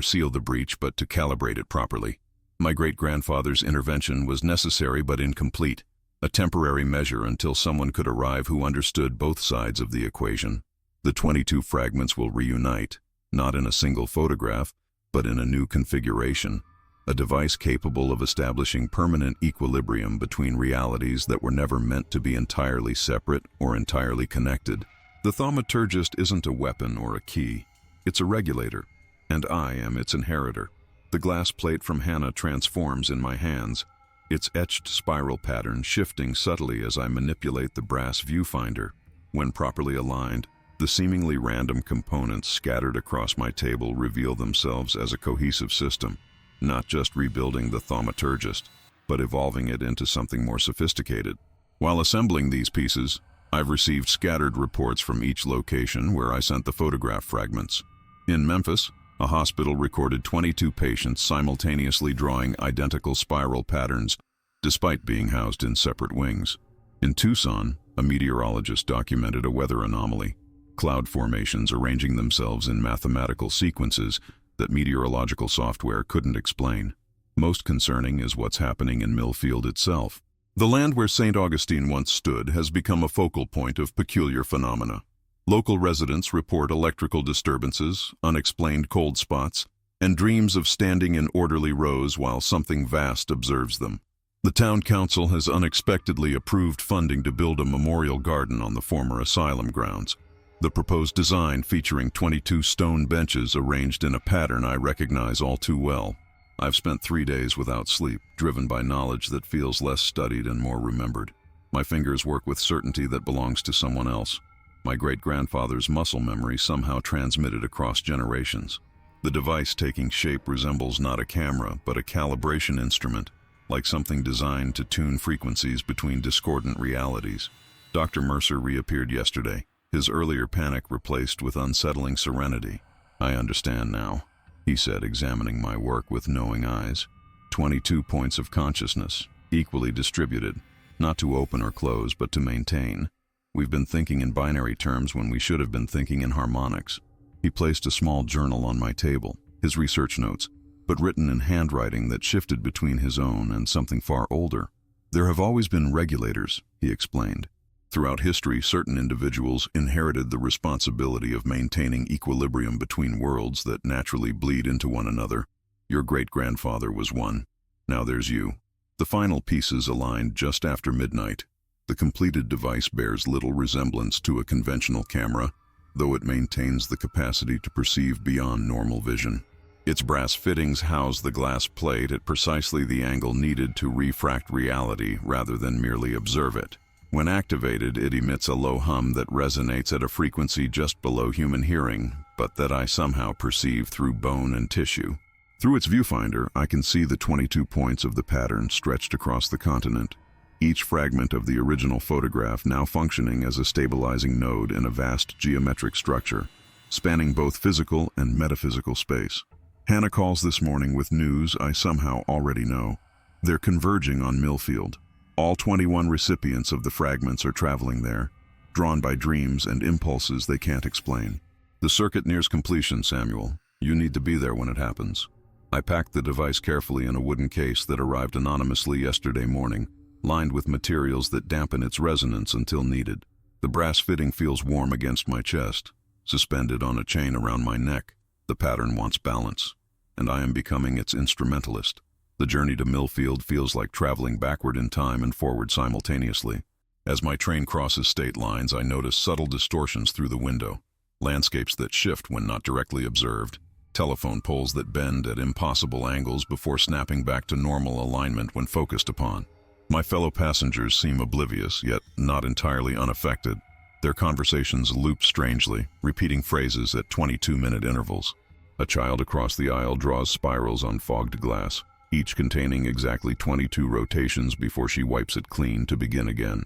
seal the breach, but to calibrate it properly. My great-grandfather's intervention was necessary but incomplete, a temporary measure until someone could arrive who understood both sides of the equation. The 22 fragments will reunite, not in a single photograph, but in a new configuration, a device capable of establishing permanent equilibrium between realities that were never meant to be entirely separate or entirely connected. The thaumaturgist isn't a weapon or a key. It's a regulator, and I am its inheritor. The glass plate from Hannah transforms in my hands, its etched spiral pattern shifting subtly as I manipulate the brass viewfinder. When properly aligned, the seemingly random components scattered across my table reveal themselves as a cohesive system, not just rebuilding the thaumaturgist, but evolving it into something more sophisticated. While assembling these pieces, I've received scattered reports from each location where I sent the photograph fragments. In Memphis, a hospital recorded 22 patients simultaneously drawing identical spiral patterns, despite being housed in separate wings. In Tucson, a meteorologist documented a weather anomaly, cloud formations arranging themselves in mathematical sequences that meteorological software couldn't explain. Most concerning is what's happening in Millfield itself. The land where St. Augustine once stood has become a focal point of peculiar phenomena. Local residents report electrical disturbances, unexplained cold spots, and dreams of standing in orderly rows while something vast observes them. The town council has unexpectedly approved funding to build a memorial garden on the former Asylum grounds. The proposed design, featuring 22 stone benches arranged in a pattern I recognize all too well. I've spent 3 days without sleep, driven by knowledge that feels less studied and more remembered. My fingers work with certainty that belongs to someone else. My great-grandfather's muscle memory somehow transmitted across generations. The device taking shape resembles not a camera, but a calibration instrument, like something designed to tune frequencies between discordant realities. Dr. Mercer reappeared yesterday, his earlier panic replaced with unsettling serenity. "I understand now," he said, examining my work with knowing eyes. 22 points of consciousness, equally distributed, not to open or close, but to maintain. We've been thinking in binary terms when we should have been thinking in harmonics. He placed a small journal on my table, his research notes, but written in handwriting that shifted between his own and something far older. "There have always been regulators," he explained. "Throughout history, certain individuals inherited the responsibility of maintaining equilibrium between worlds that naturally bleed into one another. Your great-grandfather was one. Now there's you." The final pieces aligned just after midnight. The completed device bears little resemblance to a conventional camera, though it maintains the capacity to perceive beyond normal vision. Its brass fittings house the glass plate at precisely the angle needed to refract reality rather than merely observe it. When activated, it emits a low hum that resonates at a frequency just below human hearing, but that I somehow perceive through bone and tissue. Through its viewfinder, I can see the 22 points of the pattern stretched across the continent, each fragment of the original photograph now functioning as a stabilizing node in a vast geometric structure, spanning both physical and metaphysical space. Hannah calls this morning with news I somehow already know. They're converging on Millfield. All 21 recipients of the fragments are traveling there, drawn by dreams and impulses they can't explain. "The circuit nears completion, Samuel. You need to be there when it happens." I packed the device carefully in a wooden case that arrived anonymously yesterday morning, lined with materials that dampen its resonance until needed. The brass fitting feels warm against my chest, suspended on a chain around my neck. The pattern wants balance, and I am becoming its instrumentalist. The journey to Millfield feels like traveling backward in time and forward simultaneously. As my train crosses state lines, I notice subtle distortions through the window, landscapes that shift when not directly observed, telephone poles that bend at impossible angles before snapping back to normal alignment when focused upon. My fellow passengers seem oblivious, yet not entirely unaffected. Their conversations loop strangely, repeating phrases at 22-minute intervals. A child across the aisle draws spirals on fogged glass, each containing exactly 22 rotations before she wipes it clean to begin again.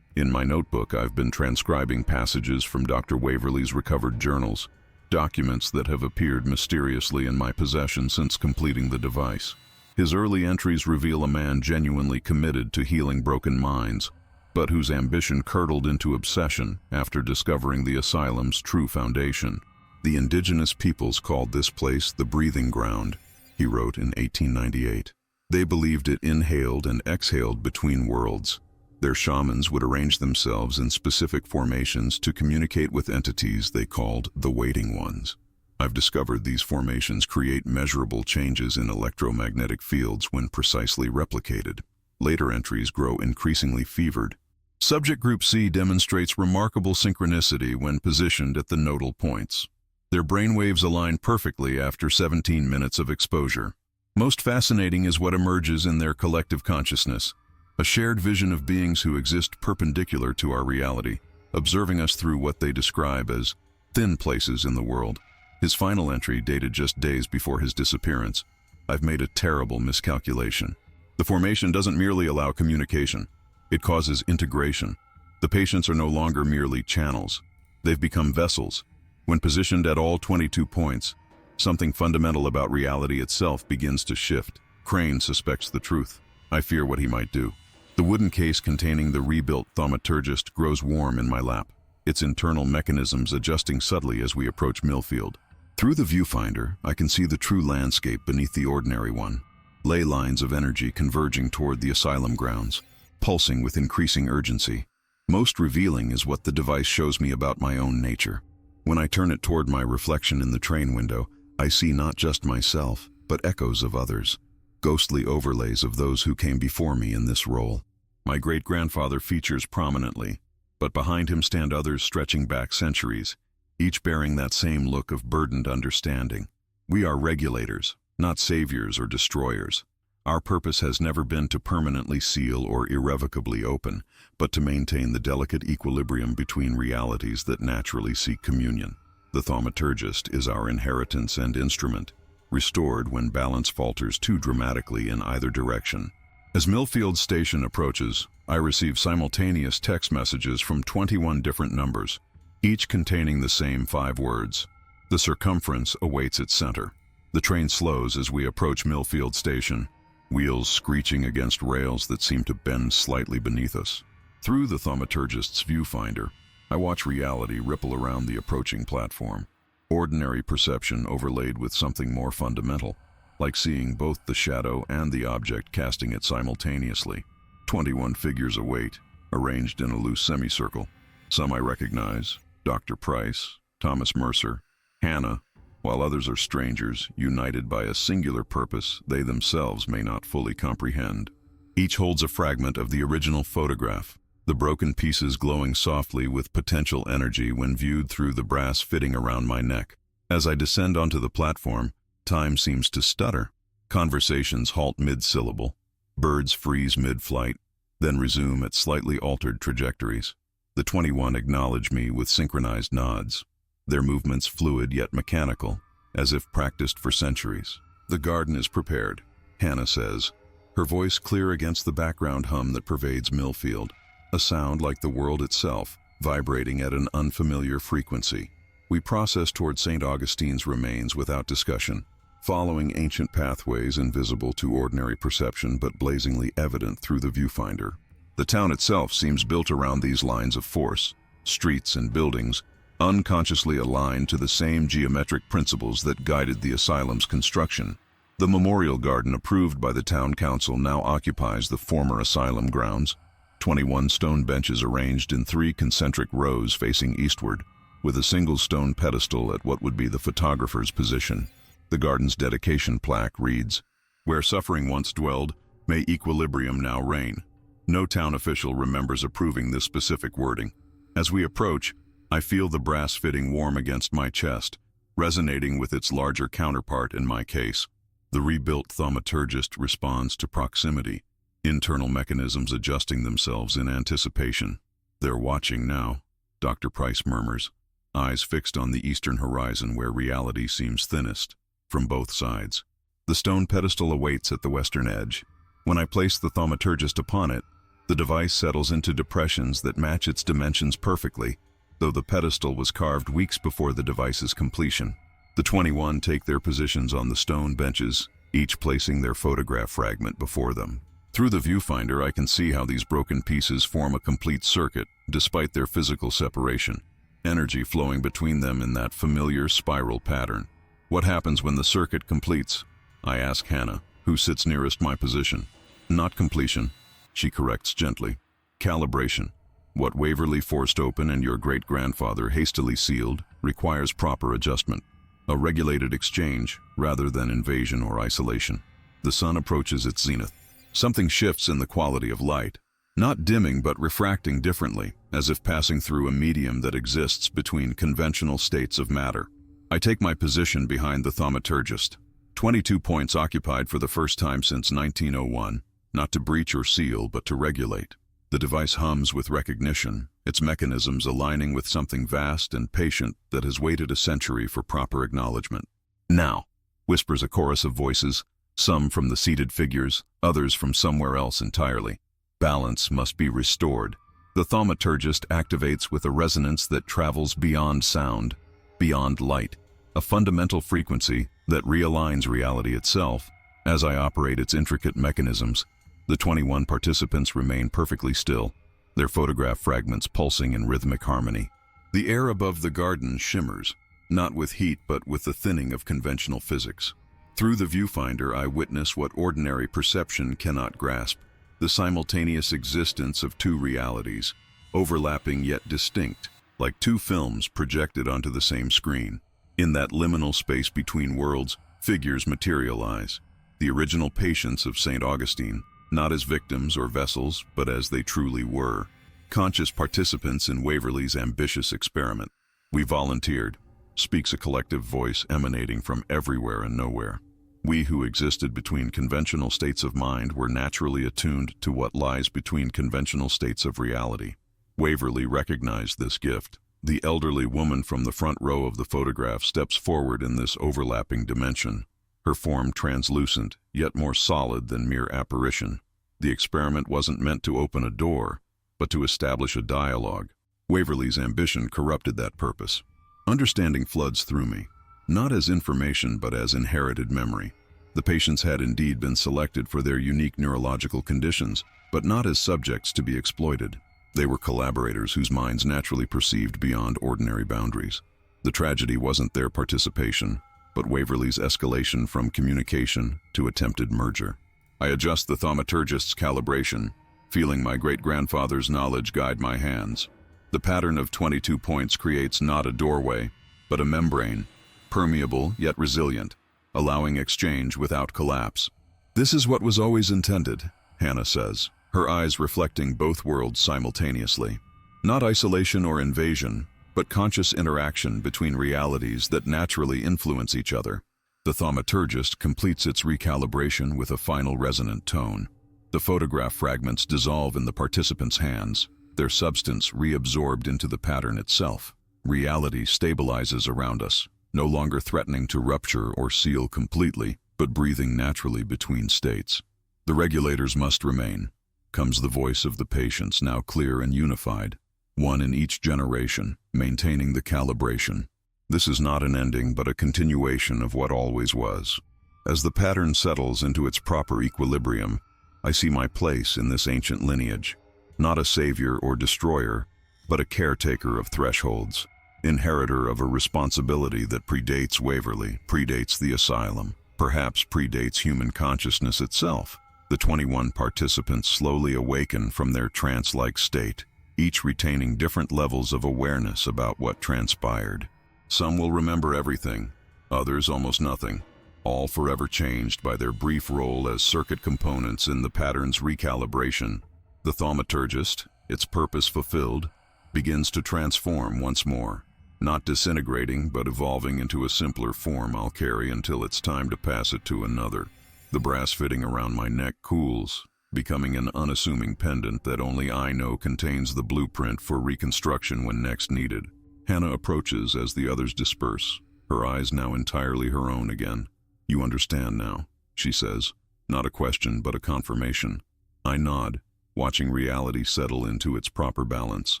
In my notebook, I've been transcribing passages from Dr. Waverly's recovered journals, documents that have appeared mysteriously in my possession since completing the device. His early entries reveal a man genuinely committed to healing broken minds, but whose ambition curdled into obsession after discovering the asylum's true foundation. The indigenous peoples called this place the breathing ground, he wrote in 1898. They believed it inhaled and exhaled between worlds. Their shamans would arrange themselves in specific formations to communicate with entities they called the Waiting Ones. I've discovered these formations create measurable changes in electromagnetic fields when precisely replicated. Later entries grow increasingly fevered. Subject Group C demonstrates remarkable synchronicity when positioned at the nodal points. Their brainwaves align perfectly after 17 minutes of exposure. Most fascinating is what emerges in their collective consciousness, a shared vision of beings who exist perpendicular to our reality, observing us through what they describe as thin places in the world. His final entry, dated just days before his disappearance: I've made a terrible miscalculation. The formation doesn't merely allow communication, it causes integration. The patients are no longer merely channels. They've become vessels. When positioned at all 22 points, something fundamental about reality itself begins to shift. Crane suspects the truth. I fear what he might do. The wooden case containing the rebuilt thaumaturgist grows warm in my lap, its internal mechanisms adjusting subtly as we approach Millfield. Through the viewfinder, I can see the true landscape beneath the ordinary one. Ley lines of energy converging toward the asylum grounds, pulsing with increasing urgency. Most revealing is what the device shows me about my own nature. When I turn it toward my reflection in the train window, I see not just myself, but echoes of others, ghostly overlays of those who came before me in this role. My great-grandfather features prominently, but behind him stand others stretching back centuries, each bearing that same look of burdened understanding. We are regulators, not saviors or destroyers. Our purpose has never been to permanently seal or irrevocably open, but to maintain the delicate equilibrium between realities that naturally seek communion. The thaumaturgist is our inheritance and instrument, restored when balance falters too dramatically in either direction. As Millfield Station approaches, I receive simultaneous text messages from 21 different numbers, each containing the same 5 words. The circumference awaits its center. The train slows as we approach Millfield Station, wheels screeching against rails that seem to bend slightly beneath us. Through the thaumaturgist's viewfinder, I watch reality ripple around the approaching platform. Ordinary perception overlaid with something more fundamental, like seeing both the shadow and the object casting it simultaneously. 21 figures await, arranged in a loose semicircle. Some I recognize: Dr. Price, Thomas Mercer, Hannah, while others are strangers, united by a singular purpose they themselves may not fully comprehend. Each holds a fragment of the original photograph, the broken pieces glowing softly with potential energy when viewed through the brass fitting around my neck. As I descend onto the platform, time seems to stutter. Conversations halt mid-syllable. Birds freeze mid-flight, then resume at slightly altered trajectories. The 21 acknowledge me with synchronized nods, their movements fluid yet mechanical, as if practiced for centuries. The garden is prepared, Hannah says, her voice clear against the background hum that pervades Millfield, a sound like the world itself, vibrating at an unfamiliar frequency. We process toward St. Augustine's remains without discussion, following ancient pathways invisible to ordinary perception but blazingly evident through the viewfinder. The town itself seems built around these lines of force, streets and buildings, unconsciously aligned to the same geometric principles that guided the asylum's construction. The memorial garden approved by the town council now occupies the former asylum grounds, 21 stone benches arranged in 3 concentric rows facing eastward, with a single stone pedestal at what would be the photographer's position. The garden's dedication plaque reads, "Where suffering once dwelled, may equilibrium now reign." No town official remembers approving this specific wording. As we approach, I feel the brass fitting warm against my chest, resonating with its larger counterpart in my case. The rebuilt thaumaturgist responds to proximity, internal mechanisms adjusting themselves in anticipation. "They're watching now," Dr. Price murmurs, eyes fixed on the eastern horizon where reality seems thinnest, from both sides. The stone pedestal awaits at the western edge. When I place the thaumaturgist upon it, The device settles into depressions that match its dimensions perfectly, though the pedestal was carved weeks before the device's completion. The 21 take their positions on the stone benches, each placing their photograph fragment before them. Through the viewfinder, I can see how these broken pieces form a complete circuit, despite their physical separation. Energy flowing between them in that familiar spiral pattern. What happens when the circuit completes? I ask Hannah, who sits nearest my position. Not completion, she corrects gently. Calibration. What Waverly forced open and your great-grandfather hastily sealed requires proper adjustment. A regulated exchange, rather than invasion or isolation. The sun approaches its zenith. Something shifts in the quality of light. Not dimming but refracting differently, as if passing through a medium that exists between conventional states of matter. I take my position behind the thaumaturgist. 22 points occupied for the first time since 1901, not to breach or seal, but to regulate. The device hums with recognition, its mechanisms aligning with something vast and patient that has waited a century for proper acknowledgement. Now, whispers a chorus of voices, some from the seated figures, others from somewhere else entirely. Balance must be restored. The thaumaturgist activates with a resonance that travels beyond sound, beyond light, a fundamental frequency that realigns reality itself. As I operate its intricate mechanisms, the 21 participants remain perfectly still, their photograph fragments pulsing in rhythmic harmony. The air above the garden shimmers, not with heat but with the thinning of conventional physics. Through the viewfinder, I witness what ordinary perception cannot grasp, the simultaneous existence of two realities, overlapping yet distinct, like two films projected onto the same screen. In that liminal space between worlds, figures materialize. The original patients of St. Augustine, not as victims or vessels, but as they truly were. Conscious participants in Waverly's ambitious experiment. We volunteered, speaks a collective voice emanating from everywhere and nowhere. We who existed between conventional states of mind were naturally attuned to what lies between conventional states of reality. Waverly recognized this gift. The elderly woman from the front row of the photograph steps forward in this overlapping dimension, her form translucent, yet more solid than mere apparition. The experiment wasn't meant to open a door, but to establish a dialogue. Waverly's ambition corrupted that purpose. Understanding floods through me, not as information but as inherited memory. The patients had indeed been selected for their unique neurological conditions, but not as subjects to be exploited. They were collaborators whose minds naturally perceived beyond ordinary boundaries. The tragedy wasn't their participation, but Waverly's escalation from communication to attempted merger. I adjust the thaumaturgist's calibration, feeling my great-grandfather's knowledge guide my hands. The pattern of 22 points creates not a doorway, but a membrane, permeable yet resilient, allowing exchange without collapse. This is what was always intended, Hannah says, her eyes reflecting both worlds simultaneously. Not isolation or invasion, but conscious interaction between realities that naturally influence each other. The thaumaturgist completes its recalibration with a final resonant tone. The photograph fragments dissolve in the participants' hands, their substance reabsorbed into the pattern itself. Reality stabilizes around us, no longer threatening to rupture or seal completely, but breathing naturally between states. The regulators must remain, comes the voice of the patients, now clear and unified, one in each generation, maintaining the calibration. This is not an ending, but a continuation of what always was. As the pattern settles into its proper equilibrium, I see my place in this ancient lineage, not a savior or destroyer, but a caretaker of thresholds, inheritor of a responsibility that predates Waverly, predates the Asylum, perhaps predates human consciousness itself. The 21 participants slowly awaken from their trance-like state, each retaining different levels of awareness about what transpired. Some will remember everything, others almost nothing, all forever changed by their brief role as circuit components in the pattern's recalibration. The thaumaturgist, its purpose fulfilled, begins to transform once more, not disintegrating but evolving into a simpler form I'll carry until it's time to pass it to another. The brass fitting around my neck cools, becoming an unassuming pendant that only I know contains the blueprint for reconstruction when next needed. Hannah approaches as the others disperse, her eyes now entirely her own again. "You understand now," she says, not a question but a confirmation. I nod, watching reality settle into its proper balance.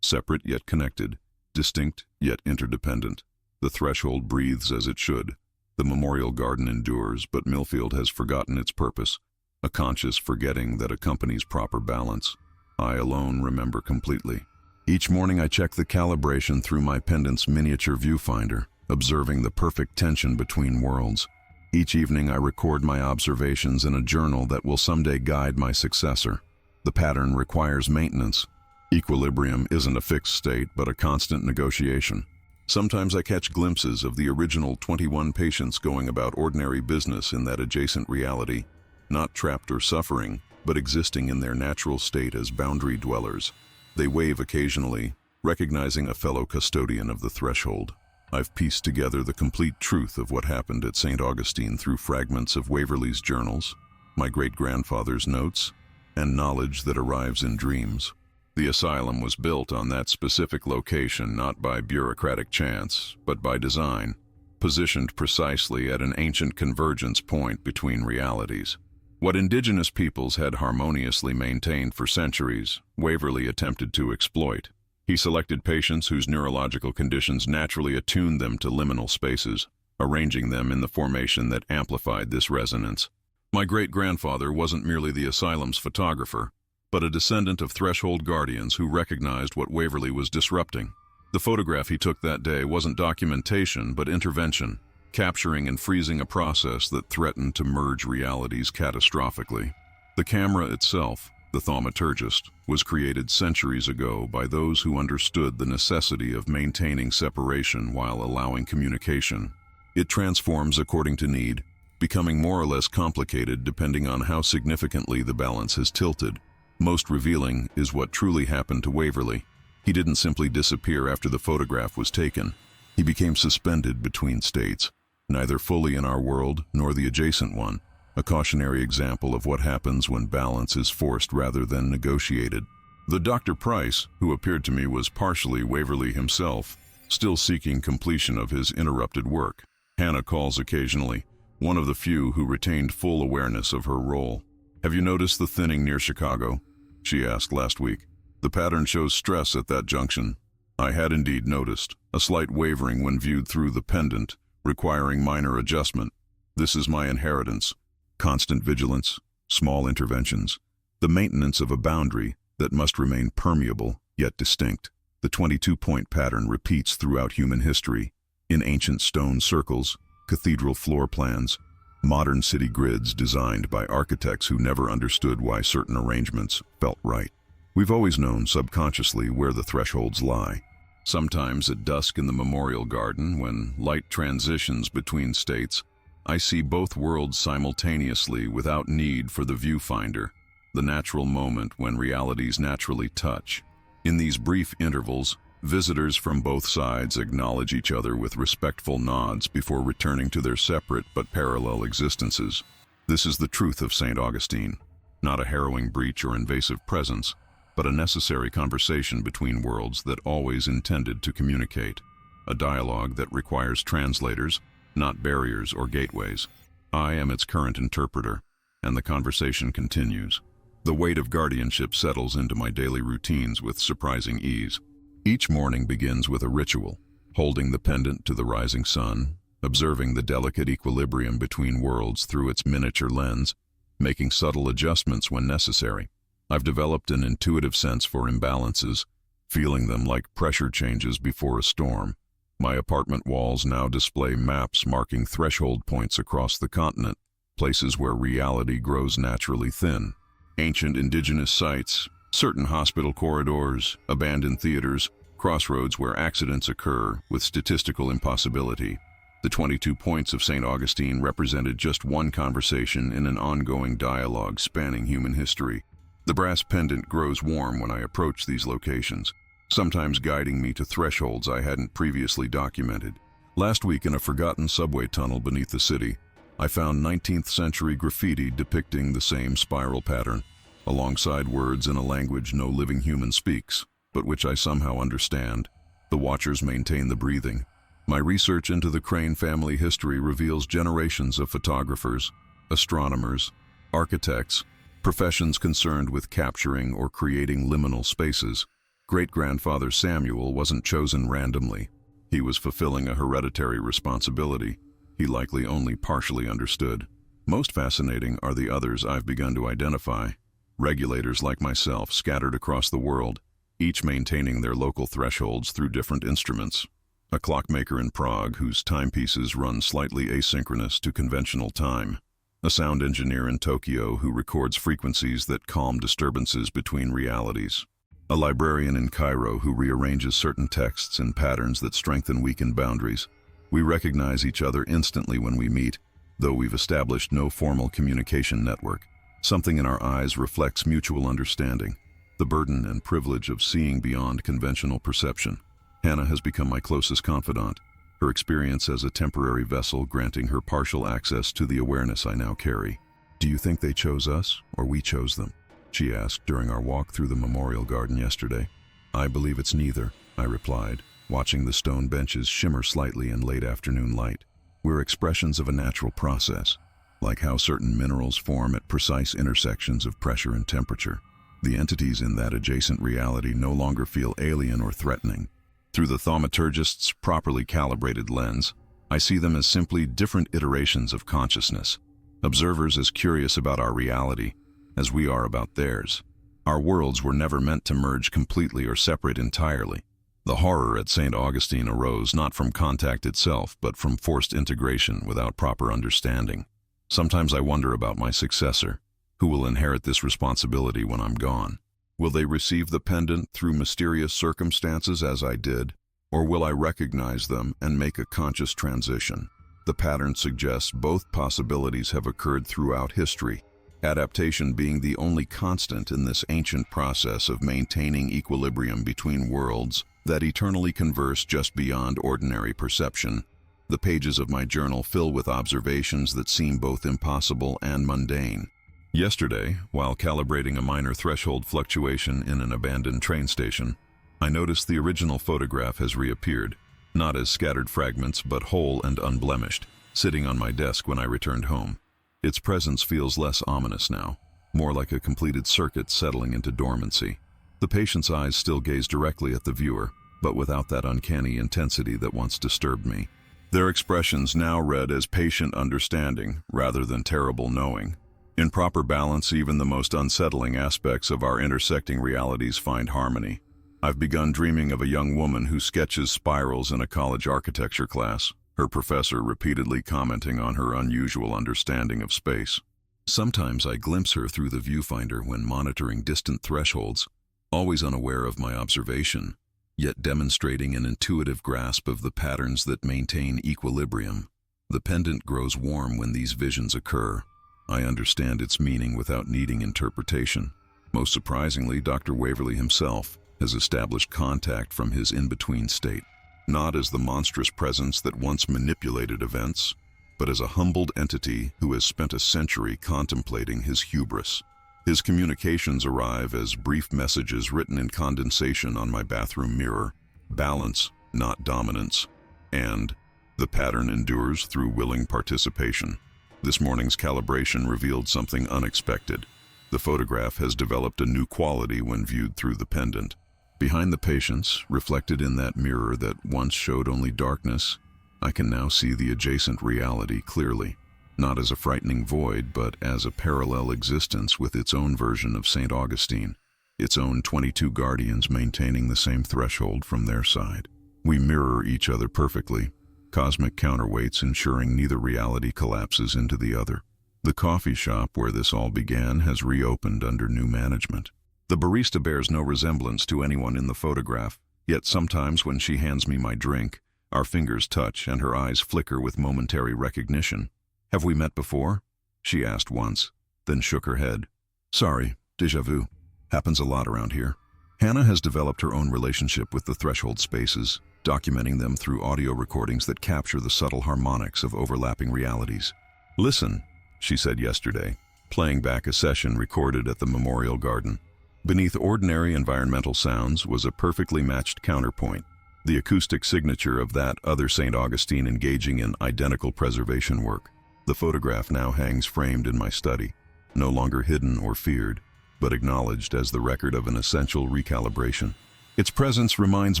Separate yet connected, distinct yet interdependent. The threshold breathes as it should. The memorial garden endures, but Millfield has forgotten its purpose, a conscious forgetting that accompanies proper balance. I alone remember completely. Each morning I check the calibration through my pendant's miniature viewfinder, observing the perfect tension between worlds. Each evening I record my observations in a journal that will someday guide my successor. The pattern requires maintenance. Equilibrium isn't a fixed state, but a constant negotiation. Sometimes I catch glimpses of the original 21 patients going about ordinary business in that adjacent reality, not trapped or suffering, but existing in their natural state as boundary dwellers. They wave occasionally, recognizing a fellow custodian of the threshold. I've pieced together the complete truth of what happened at St. Augustine through fragments of Waverley's journals, my great-grandfather's notes, and knowledge that arrives in dreams. The asylum was built on that specific location not by bureaucratic chance, but by design, positioned precisely at an ancient convergence point between realities. What indigenous peoples had harmoniously maintained for centuries, Waverley attempted to exploit. He selected patients whose neurological conditions naturally attuned them to liminal spaces, arranging them in the formation that amplified this resonance. My great-grandfather wasn't merely the asylum's photographer, but a descendant of threshold guardians who recognized what Waverley was disrupting. The photograph he took that day wasn't documentation, but intervention, capturing and freezing a process that threatened to merge realities catastrophically. The camera itself, the thaumaturgist, was created centuries ago by those who understood the necessity of maintaining separation while allowing communication. It transforms according to need, becoming more or less complicated depending on how significantly the balance has tilted. Most revealing is what truly happened to Waverley. He didn't simply disappear after the photograph was taken. He became suspended between states, neither fully in our world nor the adjacent one, a cautionary example of what happens when balance is forced rather than negotiated. The Dr. Price, who appeared to me was partially Waverley himself, still seeking completion of his interrupted work. Hannah calls occasionally, one of the few who retained full awareness of her role. "Have you noticed the thinning near Chicago?" she asked last week. "The pattern shows stress at that junction." I had indeed noticed, a slight wavering when viewed through the pendant, requiring minor adjustment. This is my inheritance. Constant vigilance, small interventions, the maintenance of a boundary that must remain permeable yet distinct. The 22-point pattern repeats throughout human history, in ancient stone circles, cathedral floor plans, modern city grids designed by architects who never understood why certain arrangements felt right. We've always known subconsciously where the thresholds lie. Sometimes at dusk in the memorial garden, when light transitions between states, I see both worlds simultaneously without need for the viewfinder, the natural moment when realities naturally touch. In these brief intervals, visitors from both sides acknowledge each other with respectful nods before returning to their separate but parallel existences. This is the truth of St. Augustine, not a harrowing breach or invasive presence, but a necessary conversation between worlds that always intended to communicate, a dialogue that requires translators, not barriers or gateways. I am its current interpreter, and the conversation continues. The weight of guardianship settles into my daily routines with surprising ease. Each morning begins with a ritual, holding the pendant to the rising sun, observing the delicate equilibrium between worlds through its miniature lens, making subtle adjustments when necessary. I've developed an intuitive sense for imbalances, feeling them like pressure changes before a storm. My apartment walls now display maps marking threshold points across the continent, places where reality grows naturally thin. Ancient indigenous sites, certain hospital corridors, abandoned theaters, crossroads where accidents occur with statistical impossibility. The 22 points of St. Augustine represented just one conversation in an ongoing dialogue spanning human history. The brass pendant grows warm when I approach these locations, sometimes guiding me to thresholds I hadn't previously documented. Last week, in a forgotten subway tunnel beneath the city, I found 19th century graffiti depicting the same spiral pattern, alongside words in a language no living human speaks, but which I somehow understand. The watchers maintain the breathing. My research into the Crane family history reveals generations of photographers, astronomers, architects, Professions concerned with capturing or creating liminal spaces. Great-grandfather Samuel wasn't chosen randomly. He was fulfilling a hereditary responsibility he likely only partially understood. Most fascinating are the others I've begun to identify. Regulators like myself scattered across the world, each maintaining their local thresholds through different instruments. A clockmaker in Prague whose timepieces run slightly asynchronous to conventional time. A sound engineer in Tokyo who records frequencies that calm disturbances between realities. A librarian in Cairo who rearranges certain texts in patterns that strengthen weakened boundaries. We recognize each other instantly when we meet, though we've established no formal communication network. Something in our eyes reflects mutual understanding, the burden and privilege of seeing beyond conventional perception. Hannah has become my closest confidant, her experience as a temporary vessel granting her partial access to the awareness I now carry. "Do you think they chose us, or we chose them?" she asked during our walk through the memorial garden yesterday. "I believe it's neither," I replied, watching the stone benches shimmer slightly in late afternoon light. "We're expressions of a natural process, like how certain minerals form at precise intersections of pressure and temperature. The entities in that adjacent reality no longer feel alien or threatening. Through the thaumaturgist's properly calibrated lens, I see them as simply different iterations of consciousness, observers as curious about our reality as we are about theirs. Our worlds were never meant to merge completely or separate entirely. The horror at St. Augustine arose not from contact itself, but from forced integration without proper understanding. Sometimes I wonder about my successor, who will inherit this responsibility when I'm gone. Will they receive the pendant through mysterious circumstances as I did, or will I recognize them and make a conscious transition? The pattern suggests both possibilities have occurred throughout history, adaptation being the only constant in this ancient process of maintaining equilibrium between worlds that eternally converse just beyond ordinary perception. The pages of my journal fill with observations that seem both impossible and mundane. Yesterday, while calibrating a minor threshold fluctuation in an abandoned train station, I noticed the original photograph has reappeared, not as scattered fragments but whole and unblemished, sitting on my desk when I returned home. Its presence feels less ominous now, more like a completed circuit settling into dormancy. The patient's eyes still gaze directly at the viewer, but without that uncanny intensity that once disturbed me. Their expressions now read as patient understanding rather than terrible knowing. In proper balance, even the most unsettling aspects of our intersecting realities find harmony. I've begun dreaming of a young woman who sketches spirals in a college architecture class, her professor repeatedly commenting on her unusual understanding of space. Sometimes I glimpse her through the viewfinder when monitoring distant thresholds, always unaware of my observation, yet demonstrating an intuitive grasp of the patterns that maintain equilibrium. The pendant grows warm when these visions occur. I understand its meaning without needing interpretation. Most surprisingly, Dr. Waverly himself has established contact from his in-between state, not as the monstrous presence that once manipulated events, but as a humbled entity who has spent a century contemplating his hubris. His communications arrive as brief messages written in condensation on my bathroom mirror: balance, not dominance, and the pattern endures through willing participation. This morning's calibration revealed something unexpected. The photograph has developed a new quality when viewed through the pendant. Behind the patients, reflected in that mirror that once showed only darkness, I can now see the adjacent reality clearly, not as a frightening void, but as a parallel existence with its own version of St. Augustine, its own 22 guardians maintaining the same threshold from their side. We mirror each other perfectly, cosmic counterweights ensuring neither reality collapses into the other. The coffee shop where this all began has reopened under new management. The barista bears no resemblance to anyone in the photograph, yet sometimes when she hands me my drink, our fingers touch and her eyes flicker with momentary recognition. "Have we met before?" she asked once, then shook her head. "Sorry, déjà vu. Happens a lot around here." Hannah has developed her own relationship with the threshold spaces, documenting them through audio recordings that capture the subtle harmonics of overlapping realities. "Listen," she said yesterday, playing back a session recorded at the memorial garden. Beneath ordinary environmental sounds was a perfectly matched counterpoint, the acoustic signature of that other St. Augustine engaging in identical preservation work. The photograph now hangs framed in my study, no longer hidden or feared, but acknowledged as the record of an essential recalibration. Its presence reminds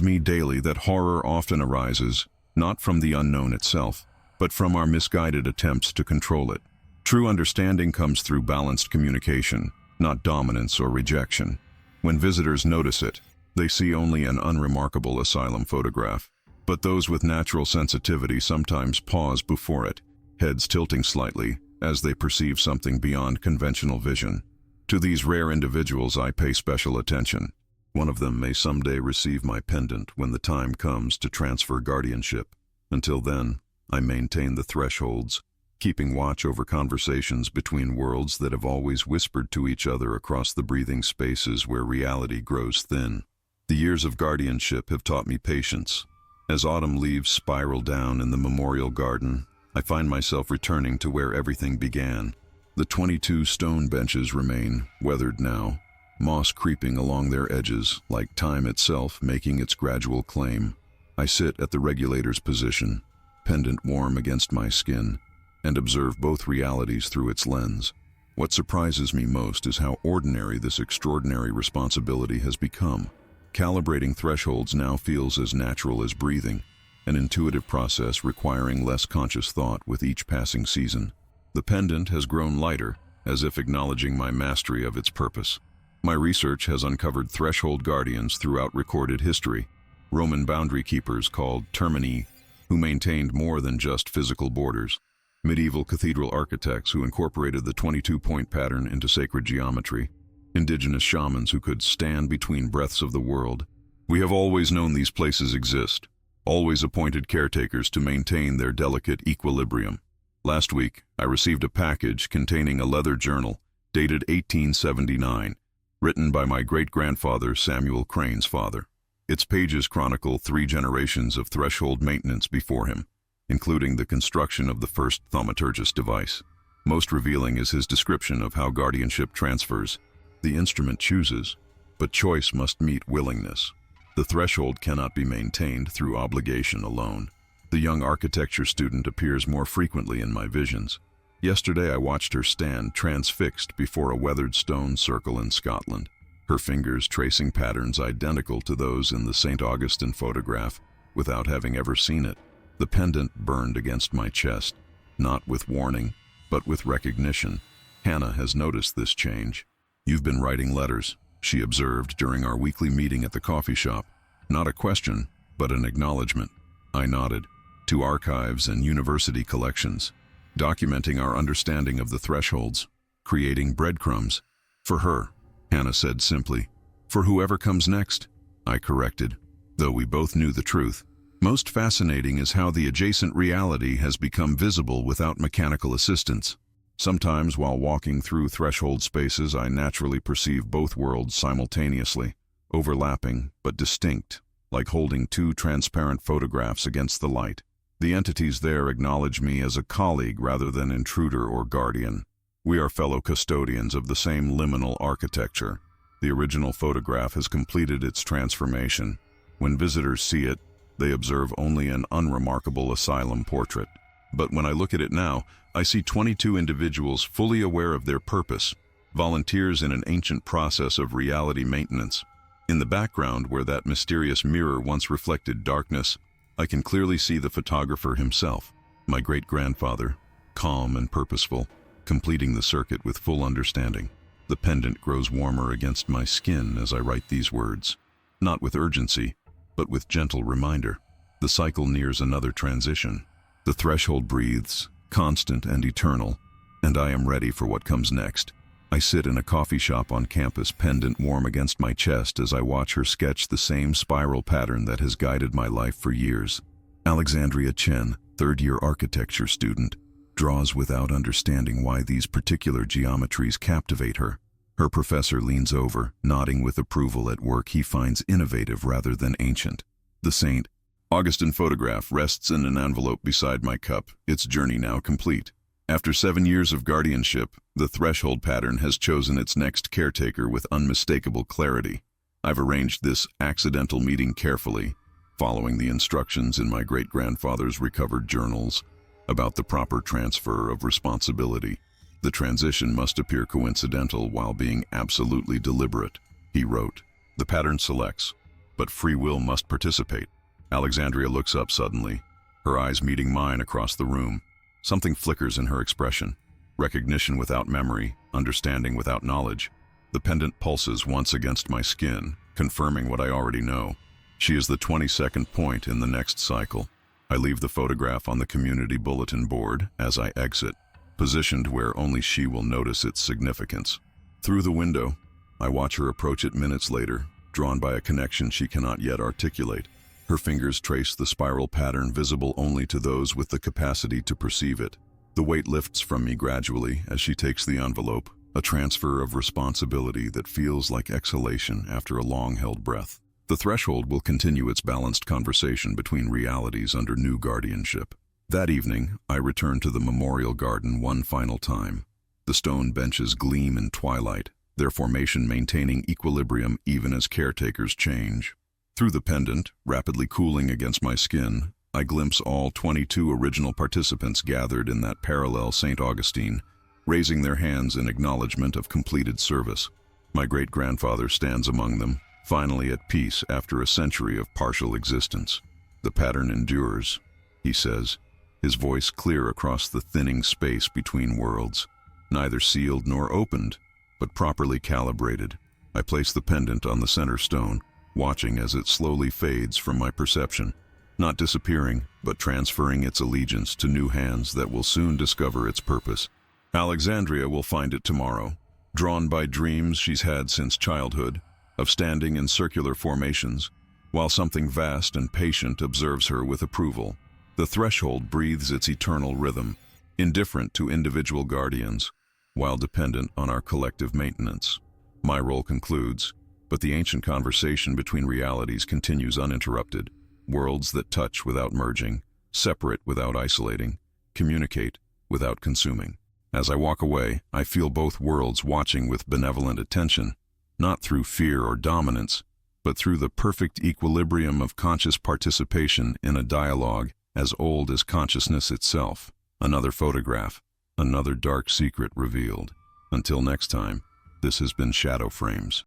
me daily that horror often arises, not from the unknown itself, but from our misguided attempts to control it. True understanding comes through balanced communication, not dominance or rejection. When visitors notice it, they see only an unremarkable asylum photograph. But those with natural sensitivity sometimes pause before it, heads tilting slightly as they perceive something beyond conventional vision. To these rare individuals I pay special attention. One of them may someday receive my pendant when the time comes to transfer guardianship. Until then, I maintain the thresholds, keeping watch over conversations between worlds that have always whispered to each other across the breathing spaces where reality grows thin. The years of guardianship have taught me patience. As autumn leaves spiral down in the memorial garden, I find myself returning to where everything began. The 22 stone benches remain, weathered now, moss creeping along their edges, like time itself making its gradual claim. I sit at the regulator's position, pendant warm against my skin, and observe both realities through its lens. What surprises me most is how ordinary this extraordinary responsibility has become. Calibrating thresholds now feels as natural as breathing, an intuitive process requiring less conscious thought with each passing season. The pendant has grown lighter, as if acknowledging my mastery of its purpose. My research has uncovered threshold guardians throughout recorded history, Roman boundary keepers called termini, who maintained more than just physical borders, medieval cathedral architects who incorporated the 22-point pattern into sacred geometry, indigenous shamans who could stand between breaths of the world. We have always known these places exist, always appointed caretakers to maintain their delicate equilibrium. Last week, I received a package containing a leather journal, dated 1879, written by my great-grandfather Samuel Crane's father. Its pages chronicle 3 generations of threshold maintenance before him, including the construction of the first thaumaturgist device. Most revealing is his description of how guardianship transfers. The instrument chooses, but choice must meet willingness. The threshold cannot be maintained through obligation alone. The young architecture student appears more frequently in my visions. Yesterday I watched her stand transfixed before a weathered stone circle in Scotland, her fingers tracing patterns identical to those in the St. Augustine photograph, without having ever seen it. The pendant burned against my chest, not with warning, but with recognition. Hannah has noticed this change. "You've been writing letters," she observed during our weekly meeting at the coffee shop. Not a question, but an acknowledgement. I nodded. "To archives and university collections, documenting our understanding of the thresholds, creating breadcrumbs." "For her," Hannah said simply. "For whoever comes next," I corrected, though we both knew the truth. Most fascinating is how the adjacent reality has become visible without mechanical assistance. Sometimes while walking through threshold spaces, I naturally perceive both worlds simultaneously, overlapping but distinct, like holding 2 transparent photographs against the light. The entities there acknowledge me as a colleague rather than intruder or guardian. We are fellow custodians of the same liminal architecture. The original photograph has completed its transformation. When visitors see it, they observe only an unremarkable asylum portrait. But when I look at it now, I see 22 individuals fully aware of their purpose, volunteers in an ancient process of reality maintenance. In the background, where that mysterious mirror once reflected darkness, I can clearly see the photographer himself, my great-grandfather, calm and purposeful, completing the circuit with full understanding. The pendant grows warmer against my skin as I write these words, not with urgency, but with gentle reminder. The cycle nears another transition. The threshold breathes, constant and eternal, and I am ready for what comes next. I sit in a coffee shop on campus, pendant warm against my chest as I watch her sketch the same spiral pattern that has guided my life for years. Alexandria Chen, third-year architecture student, draws without understanding why these particular geometries captivate her. Her professor leans over, nodding with approval at work he finds innovative rather than ancient. The St. Augustine photograph rests in an envelope beside my cup, its journey now complete. After 7 years of guardianship, the threshold pattern has chosen its next caretaker with unmistakable clarity. I've arranged this accidental meeting carefully, following the instructions in my great-grandfather's recovered journals about the proper transfer of responsibility. The transition must appear coincidental while being absolutely deliberate, he wrote. The pattern selects, but free will must participate. Alexandria looks up suddenly, her eyes meeting mine across the room. Something flickers in her expression. Recognition without memory, understanding without knowledge. The pendant pulses once against my skin, confirming what I already know. She is the 22nd point in the next cycle. I leave the photograph on the community bulletin board as I exit, positioned where only she will notice its significance. Through the window, I watch her approach it minutes later, drawn by a connection she cannot yet articulate. Her fingers trace the spiral pattern visible only to those with the capacity to perceive it. The weight lifts from me gradually as she takes the envelope, a transfer of responsibility that feels like exhalation after a long-held breath. The threshold will continue its balanced conversation between realities under new guardianship. That evening, I return to the memorial garden one final time. The stone benches gleam in twilight, their formation maintaining equilibrium even as caretakers change. Through the pendant, rapidly cooling against my skin, I glimpse all 22 original participants gathered in that parallel St. Augustine, raising their hands in acknowledgement of completed service. My great-grandfather stands among them, finally at peace after a century of partial existence. The pattern endures, he says, his voice clear across the thinning space between worlds, neither sealed nor opened, but properly calibrated. I place the pendant on the center stone, watching as it slowly fades from my perception, not disappearing, but transferring its allegiance to new hands that will soon discover its purpose. Alexandria will find it tomorrow, drawn by dreams she's had since childhood, of standing in circular formations, while something vast and patient observes her with approval. The threshold breathes its eternal rhythm, indifferent to individual guardians, while dependent on our collective maintenance. My role concludes, but the ancient conversation between realities continues uninterrupted. Worlds that touch without merging, separate without isolating, communicate without consuming. As I walk away, I feel both worlds watching with benevolent attention, not through fear or dominance, but through the perfect equilibrium of conscious participation in a dialogue as old as consciousness itself. Another photograph, another dark secret revealed. Until next time, this has been Shadow Frames.